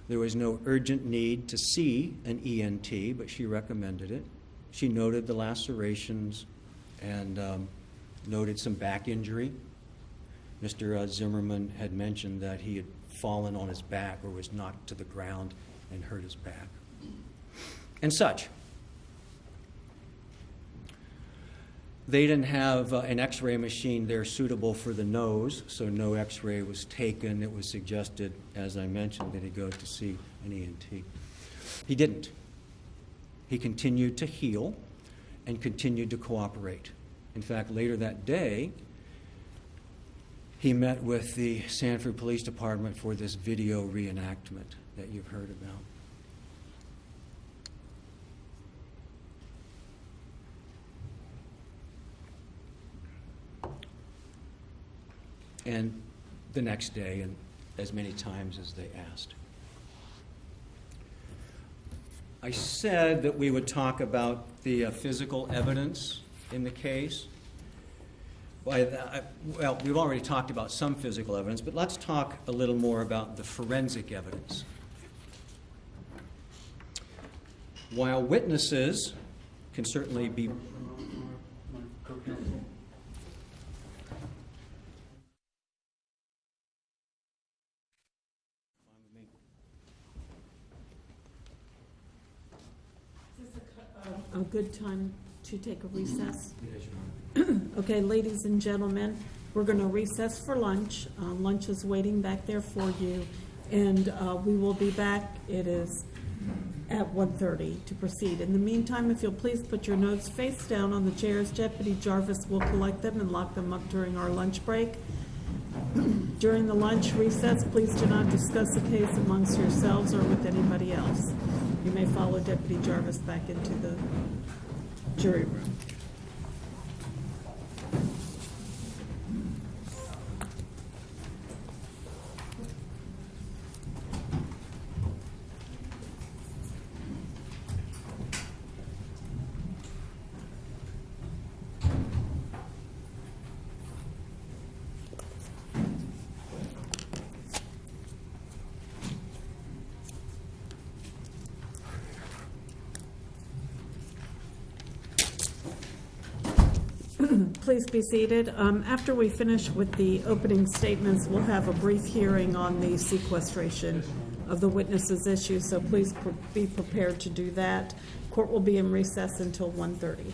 There was no urgent need to see an ENT, but she recommended it. She noted the lacerations and noted some back injury. Mr. Zimmerman had mentioned that he had fallen on his back or was knocked to the ground and hurt his back, and such. They didn't have an x-ray machine there suitable for the nose, so no x-ray was taken. It was suggested, as I mentioned, that he go to see an ENT. He didn't. He continued to heal and continued to cooperate. In fact, later that day, he met with the Sanford Police Department for this video reenactment that you've heard about. And the next day, and as many times as they asked. I said that we would talk about the physical evidence in the case. Well, we've already talked about some physical evidence, but let's talk a little more about the forensic evidence. While witnesses can certainly be... A good time to take a recess? Okay, ladies and gentlemen, we're going to recess for lunch. Lunch is waiting back there for you, and we will be back. It is at 1:30 to proceed. In the meantime, if you'll please put your notes face down on the chairs, Deputy Jarvis will collect them and lock them up during our lunch break. During the lunch recess, please do not discuss the case amongst yourselves or with anybody else. You may follow Deputy Jarvis back into the jury room. Please be seated. After we finish with the opening statements, we'll have a brief hearing on the sequestration of the witnesses' issues, so please be prepared to do that. Court will be in recess until 1:30.